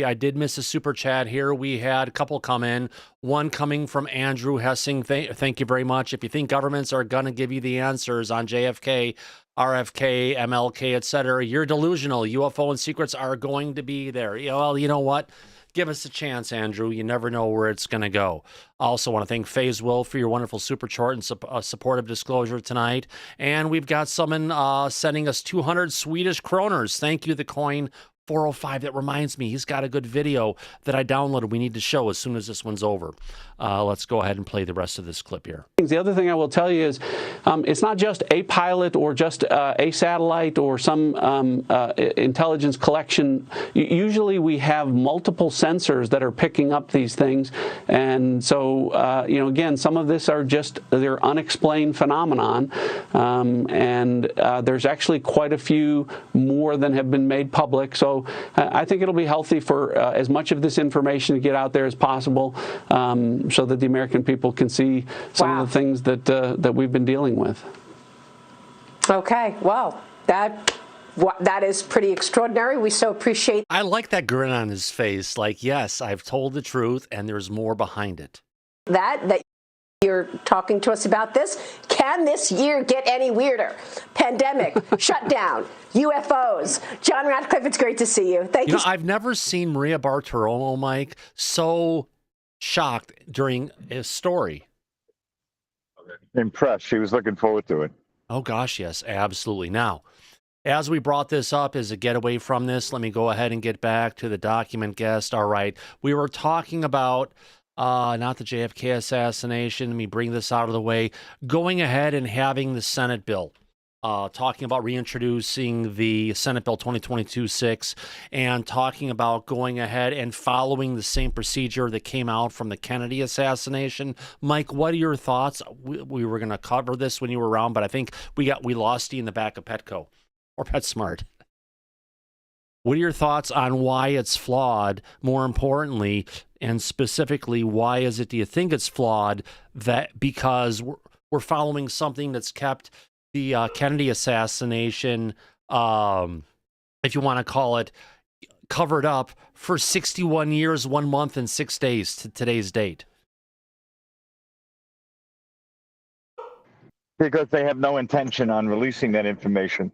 I did miss a super chat here. We had a couple come in. One coming from Andrew Hessing. Thank you very much. If you think governments are going to give you the answers on JFK, RFK, MLK, etc., you're delusional. UFO and secrets are going to be there. Well, you know what? Give us a chance, Andrew. You never know where it's going to go. I also want to thank FaZe Will for your wonderful super chart and supportive disclosure tonight. And we've got someone sending us 200 Swedish kroners. Thank you, the coin 405. That reminds me, he's got a good video that I downloaded we need to show as soon as this one's over. Let's go ahead and play the rest of this clip here. The other thing I will tell you is it's not just a pilot or just a satellite or some intelligence collection. Usually we have multiple sensors that are picking up these things. And so, again, some of this are just their unexplained phenomenon. And there's actually quite a few more than have been made public. So I think it'll be healthy for as much of this information to get out there as possible, so that the American people can see some of the things that we've been dealing with. Okay, well, that is pretty extraordinary. We so appreciate. I like that grin on his face. Like, yes, I've told the truth, and there's more behind it. That you're talking to us about this. Can this year get any weirder? Pandemic, shutdown, UFOs. John Ratcliffe, it's great to see you. Thank you. I've never seen Maria Bartiromo, Mike, so shocked during his story. Impressed. She was looking forward to it. Oh, gosh, yes, absolutely. Now, as we brought this up as a getaway from this, let me go ahead and get back to the document guest. All right, we were talking about not the JFK assassination. Let me bring this out of the way. Going ahead and having the Senate bill. Talking about reintroducing the Senate Bill 2022-6 and talking about going ahead and following the same procedure that came out from the Kennedy assassination. Mike, what are your thoughts? We were going to cover this when you were around, but I think we lost you in the back of Petco or PetSmart. What are your thoughts on why it's flawed? More importantly, and specifically, why is it, do you think it's flawed? That because we're following something that's kept the Kennedy assassination, if you want to call it, covered up for 61 years, 1 month, and 6 days to today's date? Because they have no intention on releasing that information.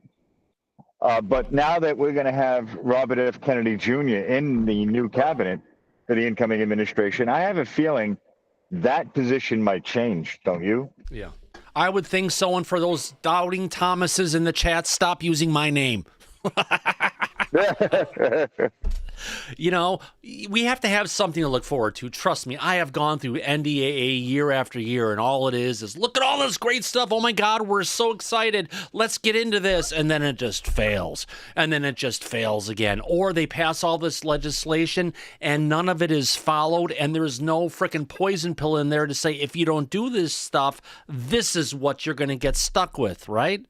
But now that we're going to have Robert F. Kennedy Jr. in the new cabinet for the incoming administration, I have a feeling that position might change, don't you? Yeah. I would think so, and for those doubting Thomases in the chat, stop using my name. We have to have something to look forward to. Trust me, I have gone through NDAA year after year, and all it is look at all this great stuff. Oh my God, we're so excited. Let's get into this. And then it just fails. And then it just fails again. Or they pass all this legislation and none of it is followed, and there's no freaking poison pill in there to say, if you don't do this stuff, this is what you're going to get stuck with, right?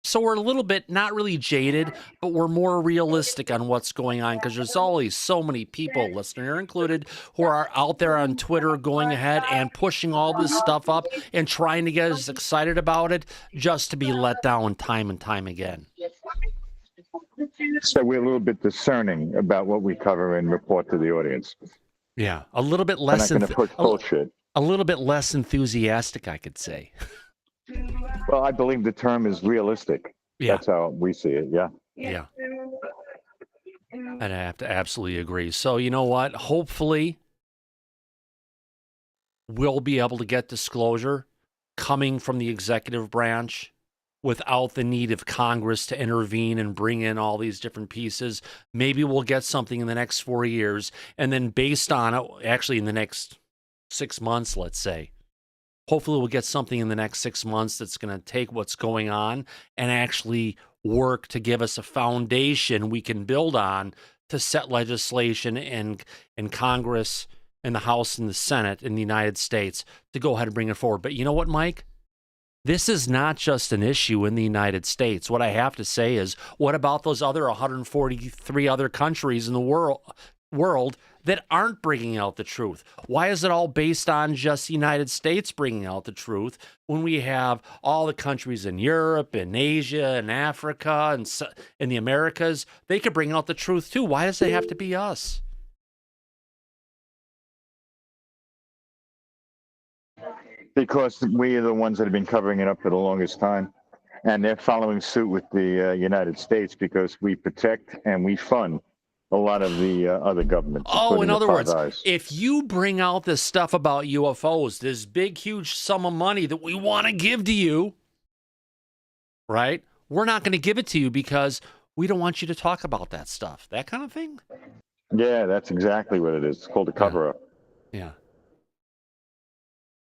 So we're a little bit, not really jaded, but we're more realistic on what's going on because there's always so many people, listener included, who are out there on Twitter going ahead and pushing all this stuff up and trying to get us excited about it just to be let down time and time again. So we're a little bit discerning about what we cover and report to the audience. Yeah, a little bit We're less not going to push bullshit. a little bit less enthusiastic, I could say. Well, I believe the term is realistic. Yeah. That's how we see it. Yeah. Yeah. And I have to absolutely agree. So, you know what? Hopefully, we'll be able to get disclosure coming from the executive branch without the need of Congress to intervene and bring in all these different pieces. Maybe we'll get something in the next 4 years. And then based on it, actually in the next 6 months, let's say, hopefully we'll get something in the next 6 months that's going to take what's going on and actually work to give us a foundation we can build on to set legislation in Congress, in the House and the Senate in the United States to go ahead and bring it forward. But you know what, Mike? This is not just an issue in the United States. What I have to say is, what about those other 143 other countries in the world that aren't bringing out the truth? Why is it all based on just the United States bringing out the truth when we have all the countries in Europe and Asia and Africa and in the Americas? They could bring out the truth too. Why does it have to be us? Because we are the ones that have been covering it up for the longest time. And they're following suit with the United States because we protect and we fund a lot of the other governments. Oh, in other words, if you bring out this stuff about UFOs, this big, huge sum of money that we want to give to you, right? We're not going to give it to you because we don't want you to talk about that stuff. That kind of thing? Yeah, that's exactly what it is. It's called a cover-up. Yeah.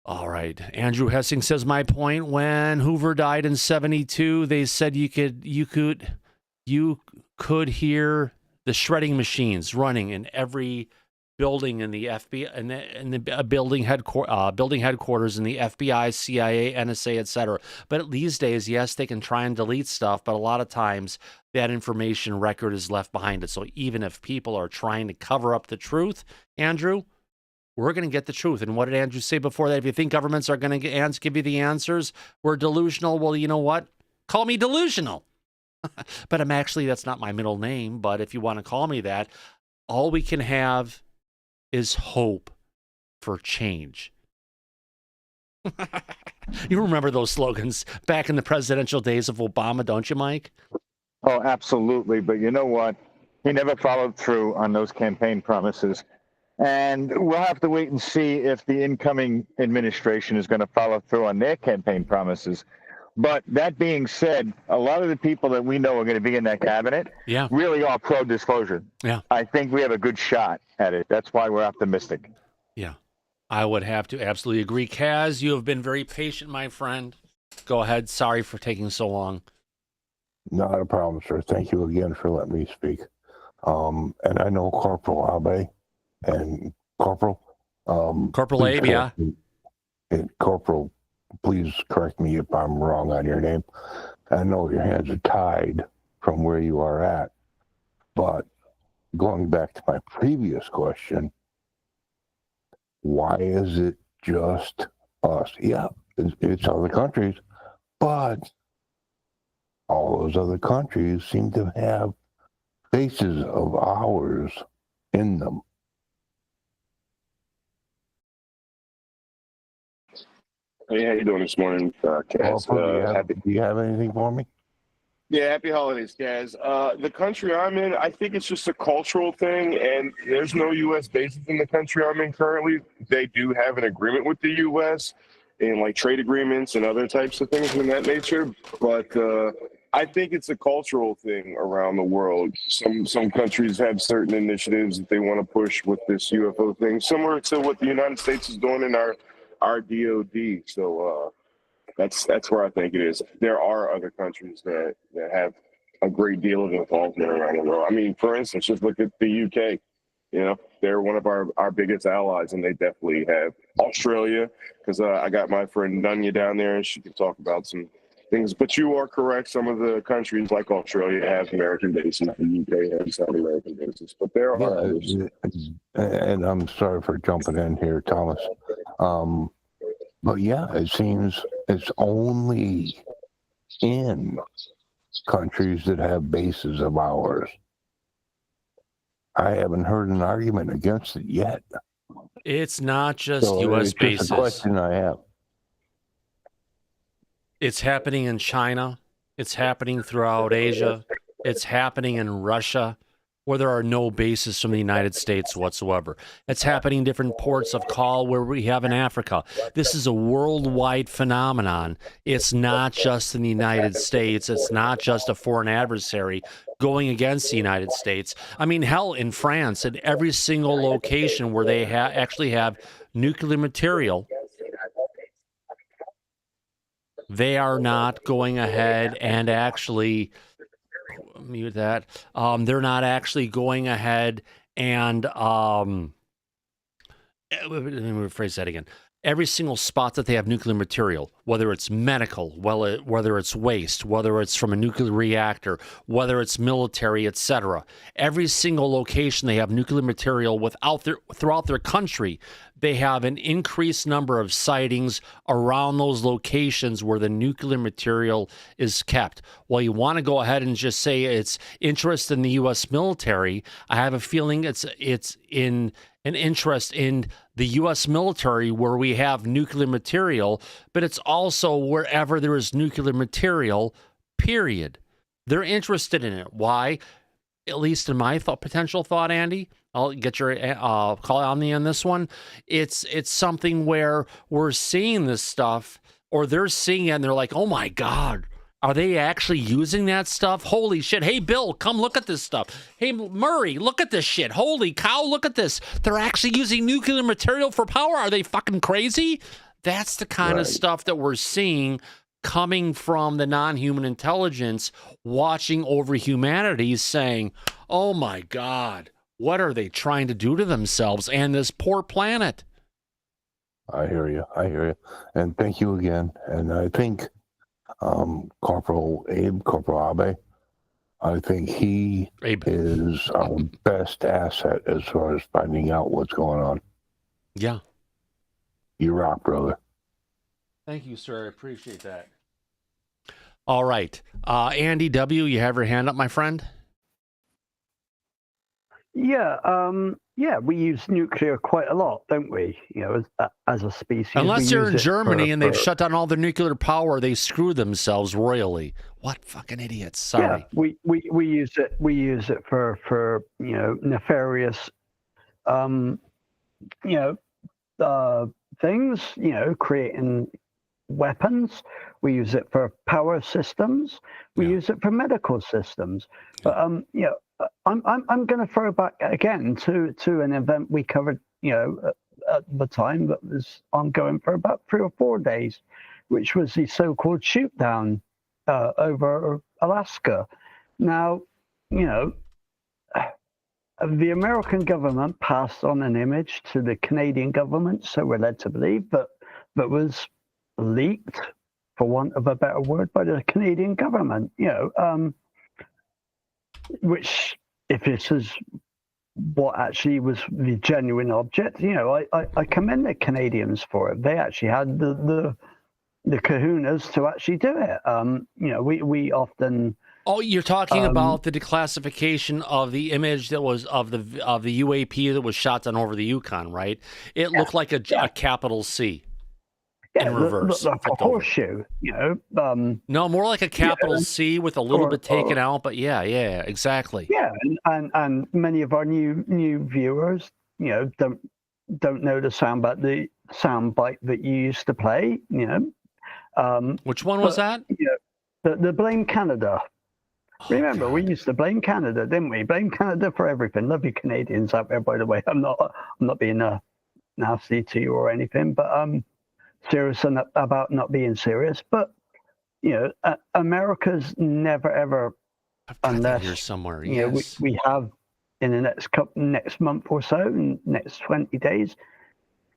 All right. Andrew Hessing says, my point, when Hoover died in 1972, they said you could hear the shredding machines running in every building in the FBI, in the building headquarters in the FBI, CIA, NSA, etc. But these days, yes, they can try and delete stuff, but a lot of times that information record is left behind it. So even if people are trying to cover up the truth, Andrew, we're going to get the truth. And what did Andrew say before that? If you think governments are going to give you the answers, we're delusional. Well, you know what? Call me delusional. But that's not my middle name. But if you want to call me that, all we can have is hope for change. You remember those slogans back in the presidential days of Obama, don't you, Mike? Oh, absolutely. But you know what? He never followed through on those campaign promises. And we'll have to wait and see if the incoming administration is going to follow through on their campaign promises. But that being said, a lot of the people that we know are going to be in that cabinet really are pro-disclosure. Yeah. I think we have a good shot at it. That's why we're optimistic. Yeah. I would have to absolutely agree. Kaz, you have been very patient, my friend. Go ahead. Sorry for taking so long. Not a problem, sir. Thank you again for letting me speak. And I know Corporal Abe. And Corporal, Abe, yeah. Corporal, please correct me if I'm wrong on your name. I know your hands are tied from where you are at, but going back to my previous question, why is it just us? Yeah, it's other countries, but all those other countries seem to have faces of ours in them. Hey, how you doing this morning, Kaz? Do you have anything for me? Yeah, happy holidays, Kaz. The country I'm in, I think it's just a cultural thing, and there's no U.S. bases in the country I'm in currently. They do have an agreement with the U.S. in like trade agreements and other types of things of that nature, but I think it's a cultural thing around the world. Some countries have certain initiatives that they want to push with this UFO thing, similar to what the United States is doing in our DOD. So that's where I think it is. There are other countries that have a great deal of involvement around the world. I mean, for instance, just look at the UK. You know, they're one of our biggest allies, and they definitely have Australia, because I got my friend Nunya down there, and she can talk about some things. But you are correct. Some of the countries like Australia have American bases, the UK has South American bases, but there are others. And I'm sorry for jumping in here, Thomas. But yeah, it seems it's only in countries that have bases of ours. I haven't heard an argument against it yet. It's not just So U.S. it's just bases. a question I have. It's happening in China. It's happening throughout Asia. It's happening in Russia, where there are no bases from the United States whatsoever. It's happening in different ports of call where we have in Africa. This is a worldwide phenomenon. It's not just in the United States. It's not just a foreign adversary going against the United States. I mean, hell, in France, at every single location where they actually have nuclear material, they are not going ahead and actually mute that. They're not actually going ahead and let me rephrase that again. Every single spot that they have nuclear material, whether it's medical, whether it's waste, whether it's from a nuclear reactor, whether it's military, etc., every single location they have nuclear material throughout their country, they have an increased number of sightings around those locations where the nuclear material is kept. Well, you want to go ahead and just say it's interest in the U.S. military. I have a feeling it's in an interest in the U.S. military where we have nuclear material, but it's also wherever there is nuclear material, period. They're interested in it. Why? At least in my potential thought, Andy, I'll get your call on me on this one. It's something where we're seeing this stuff, or they're seeing it and they're like, oh my God, are they actually using that stuff? Holy shit. Hey, Bill, come look at this stuff. Hey, Murray, look at this shit. Holy cow, look at this. They're actually using nuclear material for power. Are they fucking crazy? That's the kind of stuff that we're seeing coming from the non-human intelligence watching over humanity, saying, oh my God, what are they trying to do to themselves and this poor planet? I hear you. And thank you again. And I think Corporal Abe, I think he is our best asset as far as finding out what's going on. Yeah. You rock, brother. Thank you, sir. I appreciate that. All right. Andy W., you have your hand up, my friend? Yeah, we use nuclear quite a lot, don't we? You know, as a species. Unless you're in Germany and they've shut down all the nuclear power, they screw themselves royally. What fucking idiots! Sorry. Yeah, we use it. We use it for nefarious, things. Creating weapons. We use it for power systems. We use it for medical systems. But I'm going to throw back again to an event we covered, at the time that was ongoing for about 3 or 4 days, which was the so-called shoot down over Alaska. Now, the American government passed on an image to the Canadian government, so we're led to believe, that was leaked, for want of a better word, by the Canadian government. Which, if this is what actually was the genuine object, I commend the Canadians for it. They actually had the kahunas to actually do it. We often. Oh, you're talking about the declassification of the image that was of the UAP that was shot down over the Yukon, right? It looked like a capital C. Yeah, in reverse. Like a horseshoe, No, more like a capital C with a little bit taken out, but yeah, exactly. Yeah, and many of our new viewers, don't know the soundbite that you used to play, Which one was that? The Blame Canada. Remember, we used to blame Canada, didn't we? Blame Canada for everything. Love you Canadians out there, by the way. I'm not being nasty to you or anything, but serious about not being serious. But America's never ever, unless here somewhere. We have in the next month or so, next 20 days,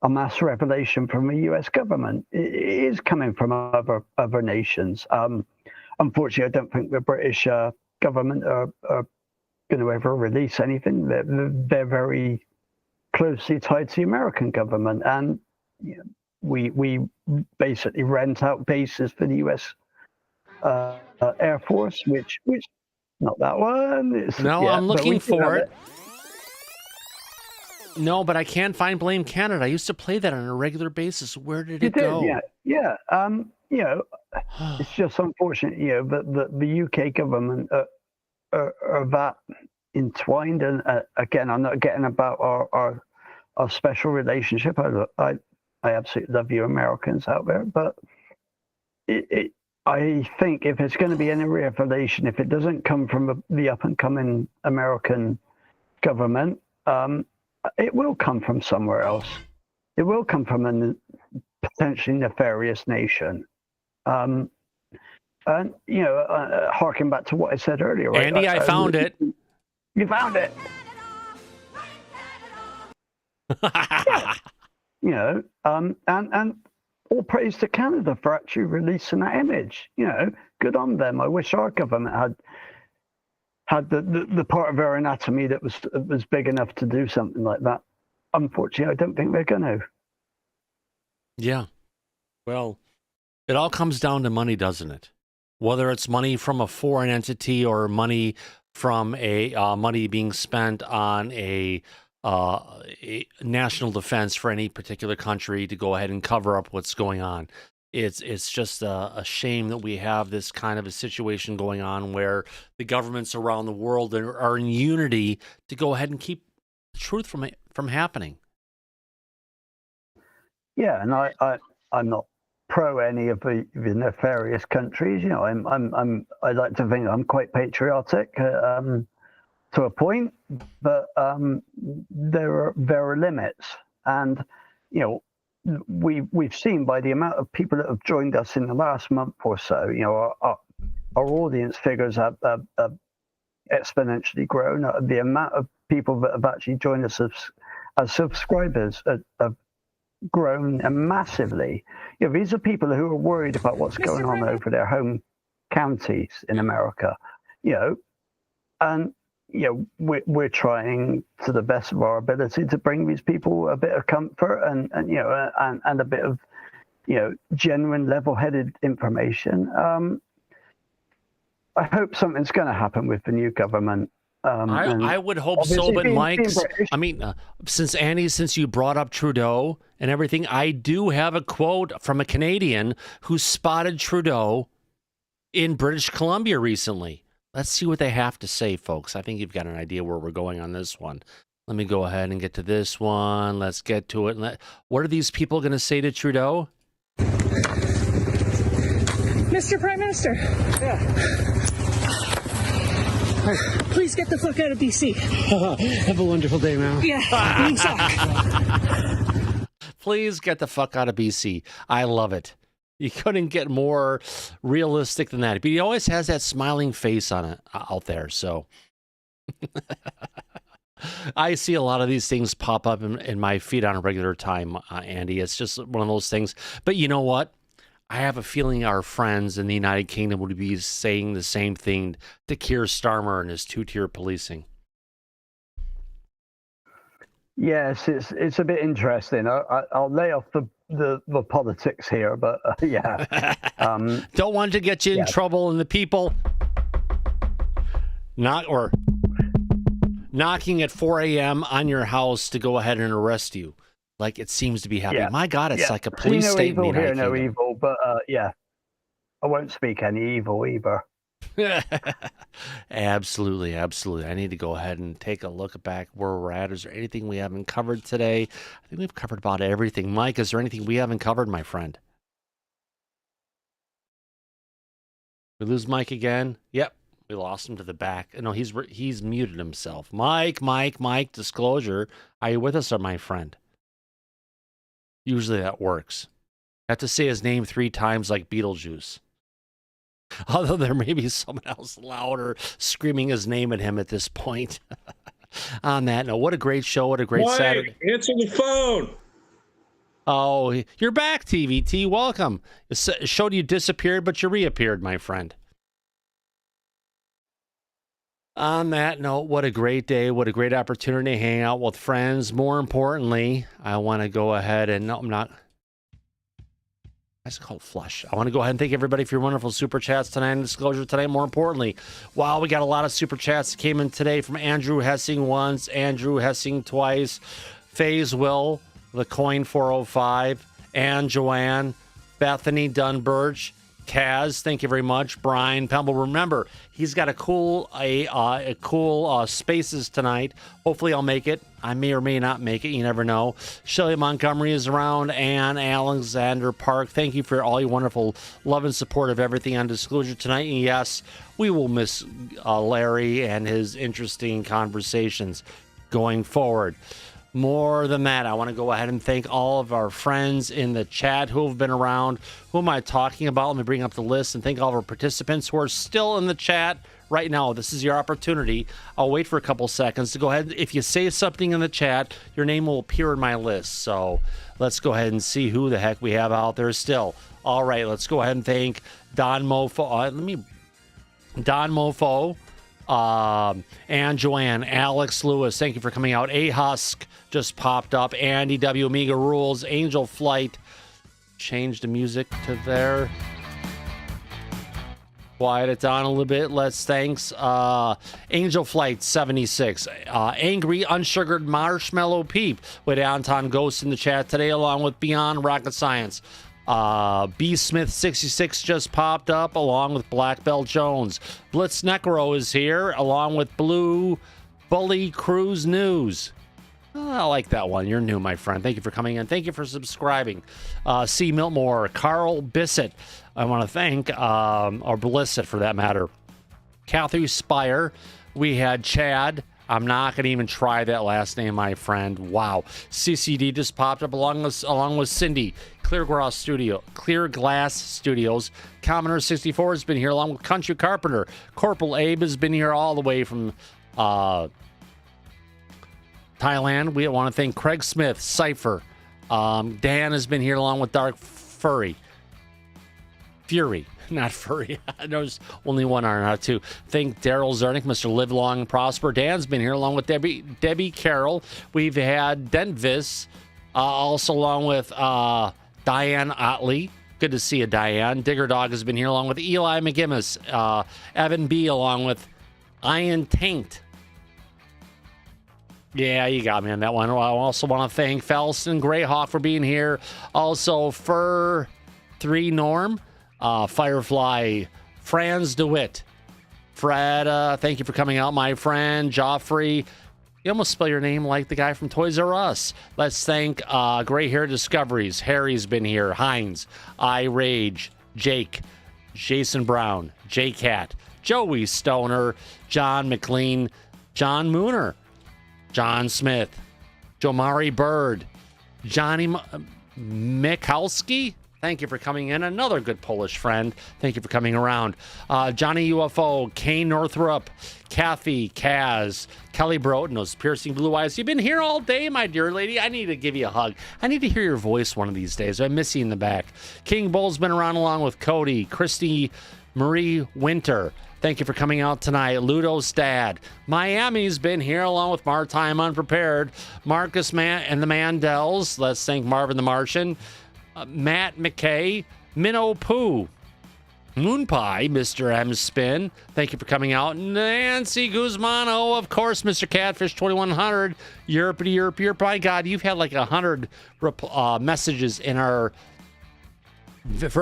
a mass revelation from the U.S. government. It is coming from other nations. Unfortunately, I don't think the British government are going to ever release anything. They're very closely tied to the American government, and we basically rent out bases for the U.S. Air Force, which not that one. I'm looking for it. No, but I can't find Blame Canada. I used to play that on a regular basis. Where did it go? Yeah. It's just unfortunate, that the UK government are that entwined. And again, I'm not getting about our special relationship. I absolutely love you Americans out there, but I think if it's going to be any revelation, if it doesn't come from the up and coming American government, it will come from somewhere else. It will come from a potentially nefarious nation. And, harking back to what I said earlier. Right? Andy, I found it. You found it. Yeah. And all praise to Canada for actually releasing that image. Good on them. I wish our government had the part of our anatomy that was big enough to do something like that. Unfortunately, I don't think they're going to. Yeah. Well, it all comes down to money, doesn't it? Whether it's money from a foreign entity or money from money being spent on a national defense for any particular country to go ahead and cover up what's going on. It's just a shame that we have this kind of a situation going on where the governments around the world are in unity to go ahead and keep the truth from happening. Yeah, and I'm not pro any of the nefarious countries. I like to think I'm quite patriotic to a point, but there are limits, and we've seen by the amount of people that have joined us in the last month or so, our audience figures have exponentially grown. The amount of people that have actually joined us as subscribers have grown massively. These are people who are worried about what's going on over their home counties in America, and we're trying to the best of our ability to bring these people a bit of comfort and a bit of genuine level-headed information. I hope something's going to happen with the new government. I would hope so, but Mike, since you brought up Trudeau and everything, I do have a quote from a Canadian who spotted Trudeau in British Columbia recently. Let's see what they have to say, folks. I think you've got an idea where we're going on this one. Let me go ahead and get to this one. Let's get to it. What are these people going to say to Trudeau? Mr. Prime Minister. Yeah. Please get the fuck out of BC. Have a wonderful day, man. Yeah, you suck. Please get the fuck out of BC. I love it. You couldn't get more realistic than that. But he always has that smiling face on it out there. So I see a lot of these things pop up in my feed on a regular time, Andy. It's just one of those things. But you know what? I have a feeling our friends in the United Kingdom would be saying the same thing to Keir Starmer and his two-tier policing. Yes, it's a bit interesting. I'll lay off the politics here, but yeah. Don't want to get you in trouble, and the people knocking at 4 a.m. on your house to go ahead and arrest you. Like it seems to be happening. My God, it's like a police state. No evil here, no evil. But I won't speak any evil either. Absolutely. I need to go ahead and take a look back where we're at. Is there anything we haven't covered today? I think we've covered about everything. Mike, is there anything we haven't covered, my friend? We lose Mike again? Yep. We lost him to the back. No, he's muted himself. Mike, disclosure. Are you with us, or my friend? Usually that works. I have to say his name 3 times like Beetlejuice. Although there may be someone else louder screaming his name at him at this point. On that note, what a great show. What a great Saturday. Answer the phone. Oh, you're back, TVT. Welcome. It showed you disappeared, but you reappeared, my friend. On that note, what a great day. What a great opportunity to hang out with friends. More importantly, I want to go ahead and... No, I'm not... That's called flush. I want to go ahead and thank everybody for your wonderful super chats tonight and disclosure tonight. More importantly, wow, we got a lot of super chats that came in today from Andrew Hessing once, Andrew Hessing twice, Faze Will, the Coin 405, and Joanne, Bethany Dunbirch, Kaz, thank you very much. Brian Pemble, remember, he's got a cool Spaces tonight. Hopefully I'll make it. I may or may not make it. You never know. Shelley Montgomery is around, and Alexander Park. Thank you for all your wonderful love and support of everything on Disclosure tonight. And yes, we will miss Larry and his interesting conversations going forward. More than that, I want to go ahead and thank all of our friends in the chat who have been around. Who am I talking about? Let me bring up the list and thank all of our participants who are still in the chat right now. This is your opportunity. I'll wait for a couple seconds to go ahead. If you say something in the chat, your name will appear in my list. So let's go ahead and see who the heck we have out there still. All right, let's go ahead and thank Don Mofo. Don Mofo. And Joanne, Alex Lewis, thank you for coming out. A Husk just popped up. Andy W. Amiga Rules, Angel Flight. Change the music to there. Quiet it down a little bit. Let's thanks Angel Flight 76. Angry Unsugared Marshmallow Peep with Anton Ghost in the chat today, along with Beyond Rocket Science. B Smith 66 just popped up along with Black Belt Jones. Blitz Necro is here along with Blue Bully Cruise News. I like that one. You're new, my friend. Thank you for coming in. Thank you for subscribing. C. Miltmore, Carl Bissett. I want to thank, or Blissett for that matter. Kathy Spire. We had Chad. I'm not going to even try that last name, my friend. Wow. CCD just popped up along with Cindy. Clear Glass Studios. Commoner 64 has been here along with Country Carpenter. Corporal Abe has been here all the way from Thailand. We want to thank Craig Smith, Cypher. Dan has been here along with Dark Fury. Not Furry. There's only one R, not two. Thank Daryl Zernick, Mr. Live Long and Prosper. Dan's been here along with Debbie Carroll. We've had Dentvis, also along with Diane Otley. Good to see you, Diane. Digger Dog has been here along with Eli McGinnis. Evan B. along with Ian Taint. Yeah, you got me on that one. I also want to thank Falston Greyhawk for being here. Also, Fur 3 Norm. Firefly, Franz DeWitt, Fred, thank you for coming out, my friend. Joffrey, you almost spell your name like the guy from Toys R Us. Let's thank Gray Hair Discoveries. Harry's been here. Heinz, I Rage, Jake, Jason Brown, J-Cat, Joey Stoner, John McLean, John Mooner, John Smith, Jomari Bird, Johnny Mikulski. Thank you for coming in. Another good Polish friend. Thank you for coming around. Johnny UFO, Kane Northrup, Kathy, Kaz, Kelly Broughton, those piercing blue eyes. You've been here all day, my dear lady. I need to give you a hug. I need to hear your voice one of these days. I miss you in the back. King Bull's been around along with Cody, Christy Marie Winter. Thank you for coming out tonight. Ludo's dad. Miami's been here along with Maritime Unprepared. Marcus and the Mandels. Let's thank Marvin the Martian. Matt McKay, Minnow Pooh, Moon Pie, Mr. M Spin. Thank you for coming out. Nancy Guzmano, of course, Mr. Catfish 2100. Europe. My God, you've had like 100 messages in for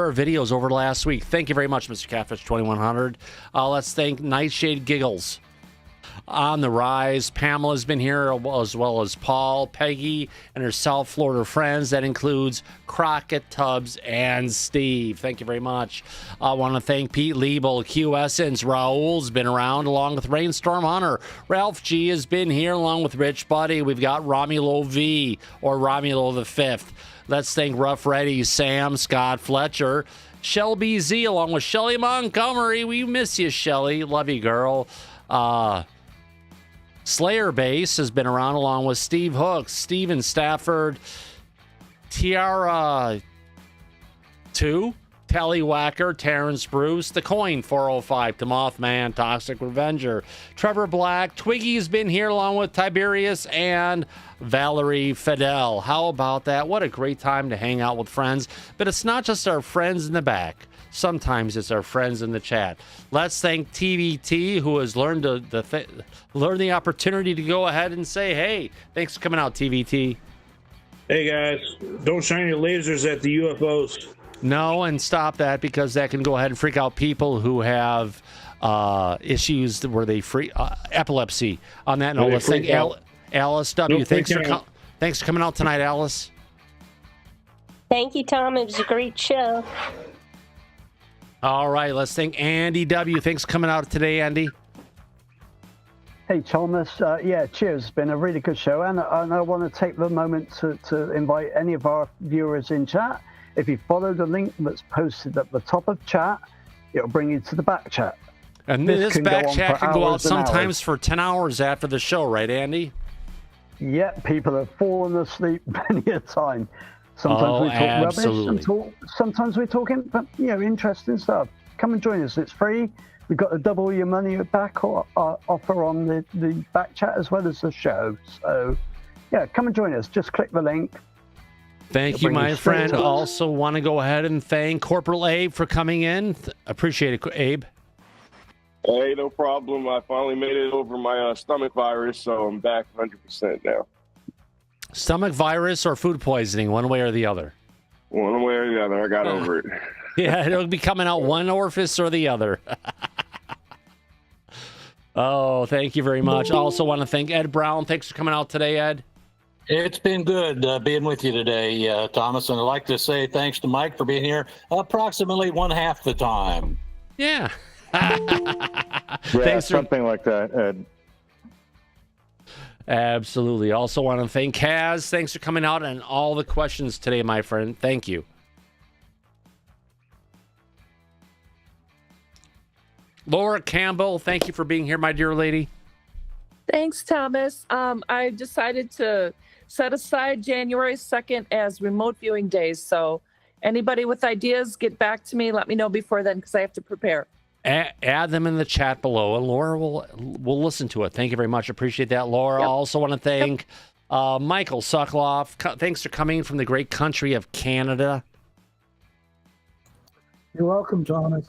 our videos over the last week. Thank you very much, Mr. Catfish 2100. Let's thank Nightshade Giggles. On the rise, Pamela's been here, as well as Paul, Peggy, and her South Florida friends. That includes Crockett, Tubbs, and Steve. Thank you very much. I want to thank Pete Liebel, Q Essence. Raul's been around along with Rainstorm Hunter. Ralph G has been here along with Rich Buddy. We've got Romulo V, or Romulo the Fifth. Let's thank Rough Reddy, Sam, Scott Fletcher, Shelby Z, along with Shelly Montgomery. We miss you, Shelly. Love you, girl. Slayer Base has been around along with Steve Hooks, Steven Stafford, Tiara 2, Tallywhacker, Terrence Bruce, The Coin 405, to Mothman, Toxic Revenger, Trevor Black, Twiggy's been here along with Tiberius and Valerie Fidel. How about that? What a great time to hang out with friends. But it's not just our friends in the back. Sometimes it's our friends in the chat. Let's thank TVT, who has learned the opportunity to go ahead and say, hey, thanks for coming out, TVT. Hey, guys, don't shine your lasers at the UFOs. No, and stop that, because that can go ahead and freak out people who have issues where they epilepsy. On that note, let's thank Alice W. Thanks for coming out tonight, Alice. Thank you, Tom. It was a great show. All right, let's thank Andy W. Thanks for coming out today, Andy. Hey, Thomas. Cheers. It's been a really good show. And I want to take the moment to invite any of our viewers in chat. If you follow the link that's posted at the top of chat, it'll bring you to the back chat. And this back chat can go out sometimes for 10 hours after the show, right, Andy? Yeah, people have fallen asleep many a time. Sometimes we talk rubbish, sometimes we're talking, interesting stuff. Come and join us. It's free. We've got a double your money back offer on the back chat as well as the show. So, yeah, come and join us. Just click the link. Thank you, my friend. Also want to go ahead and thank Corporal Abe for coming in. Appreciate it, Abe. Hey, no problem. I finally made it over my stomach virus, so I'm back 100% now. Stomach virus or food poisoning, one way or the other? One way or the other. I got over it. Yeah, it'll be coming out one orifice or the other. Oh, thank you very much. Also want to thank Ed Brown. Thanks for coming out today, Ed. It's been good being with you today, Thomas. And I'd like to say thanks to Mike for being here approximately one half the time. Yeah. Thanks something like that, Ed. Absolutely. Also want to thank Kaz. Thanks for coming out and all the questions today, my friend. Thank you. Laura Campbell, thank you for being here, my dear lady. Thanks, Thomas. I decided to set aside January 2nd as remote viewing days. So anybody with ideas, get back to me. Let me know before then, because I have to prepare. Add them in the chat below, and Laura will listen to it. Thank you very much. Appreciate that, Laura. Yep. Also want to thank Michael Sokoloff. Thanks for coming from the great country of Canada. You're welcome, Thomas.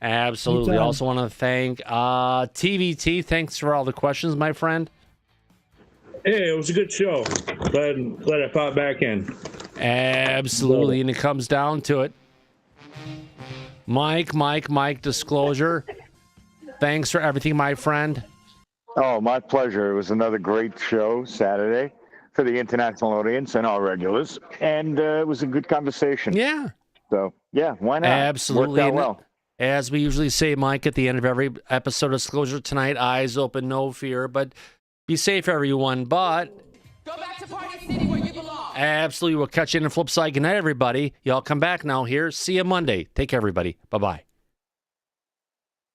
Absolutely. Anytime. Also want to thank TVT. Thanks for all the questions, my friend. Hey, it was a good show. Glad I popped back in. Absolutely, and it comes down to it. Mike, disclosure. Thanks for everything, my friend. Oh, my pleasure. It was another great show Saturday for the international audience and our regulars. And it was a good conversation. Yeah. So, yeah, why not? Absolutely. Worked out well. As we usually say, Mike, at the end of every episode of Disclosure tonight, eyes open, no fear. But be safe, everyone. But go back to Party City where you belong. Absolutely. We'll catch you in the flip side. Good night, everybody. Y'all come back now here. See you Monday. Take care, everybody. Bye-bye.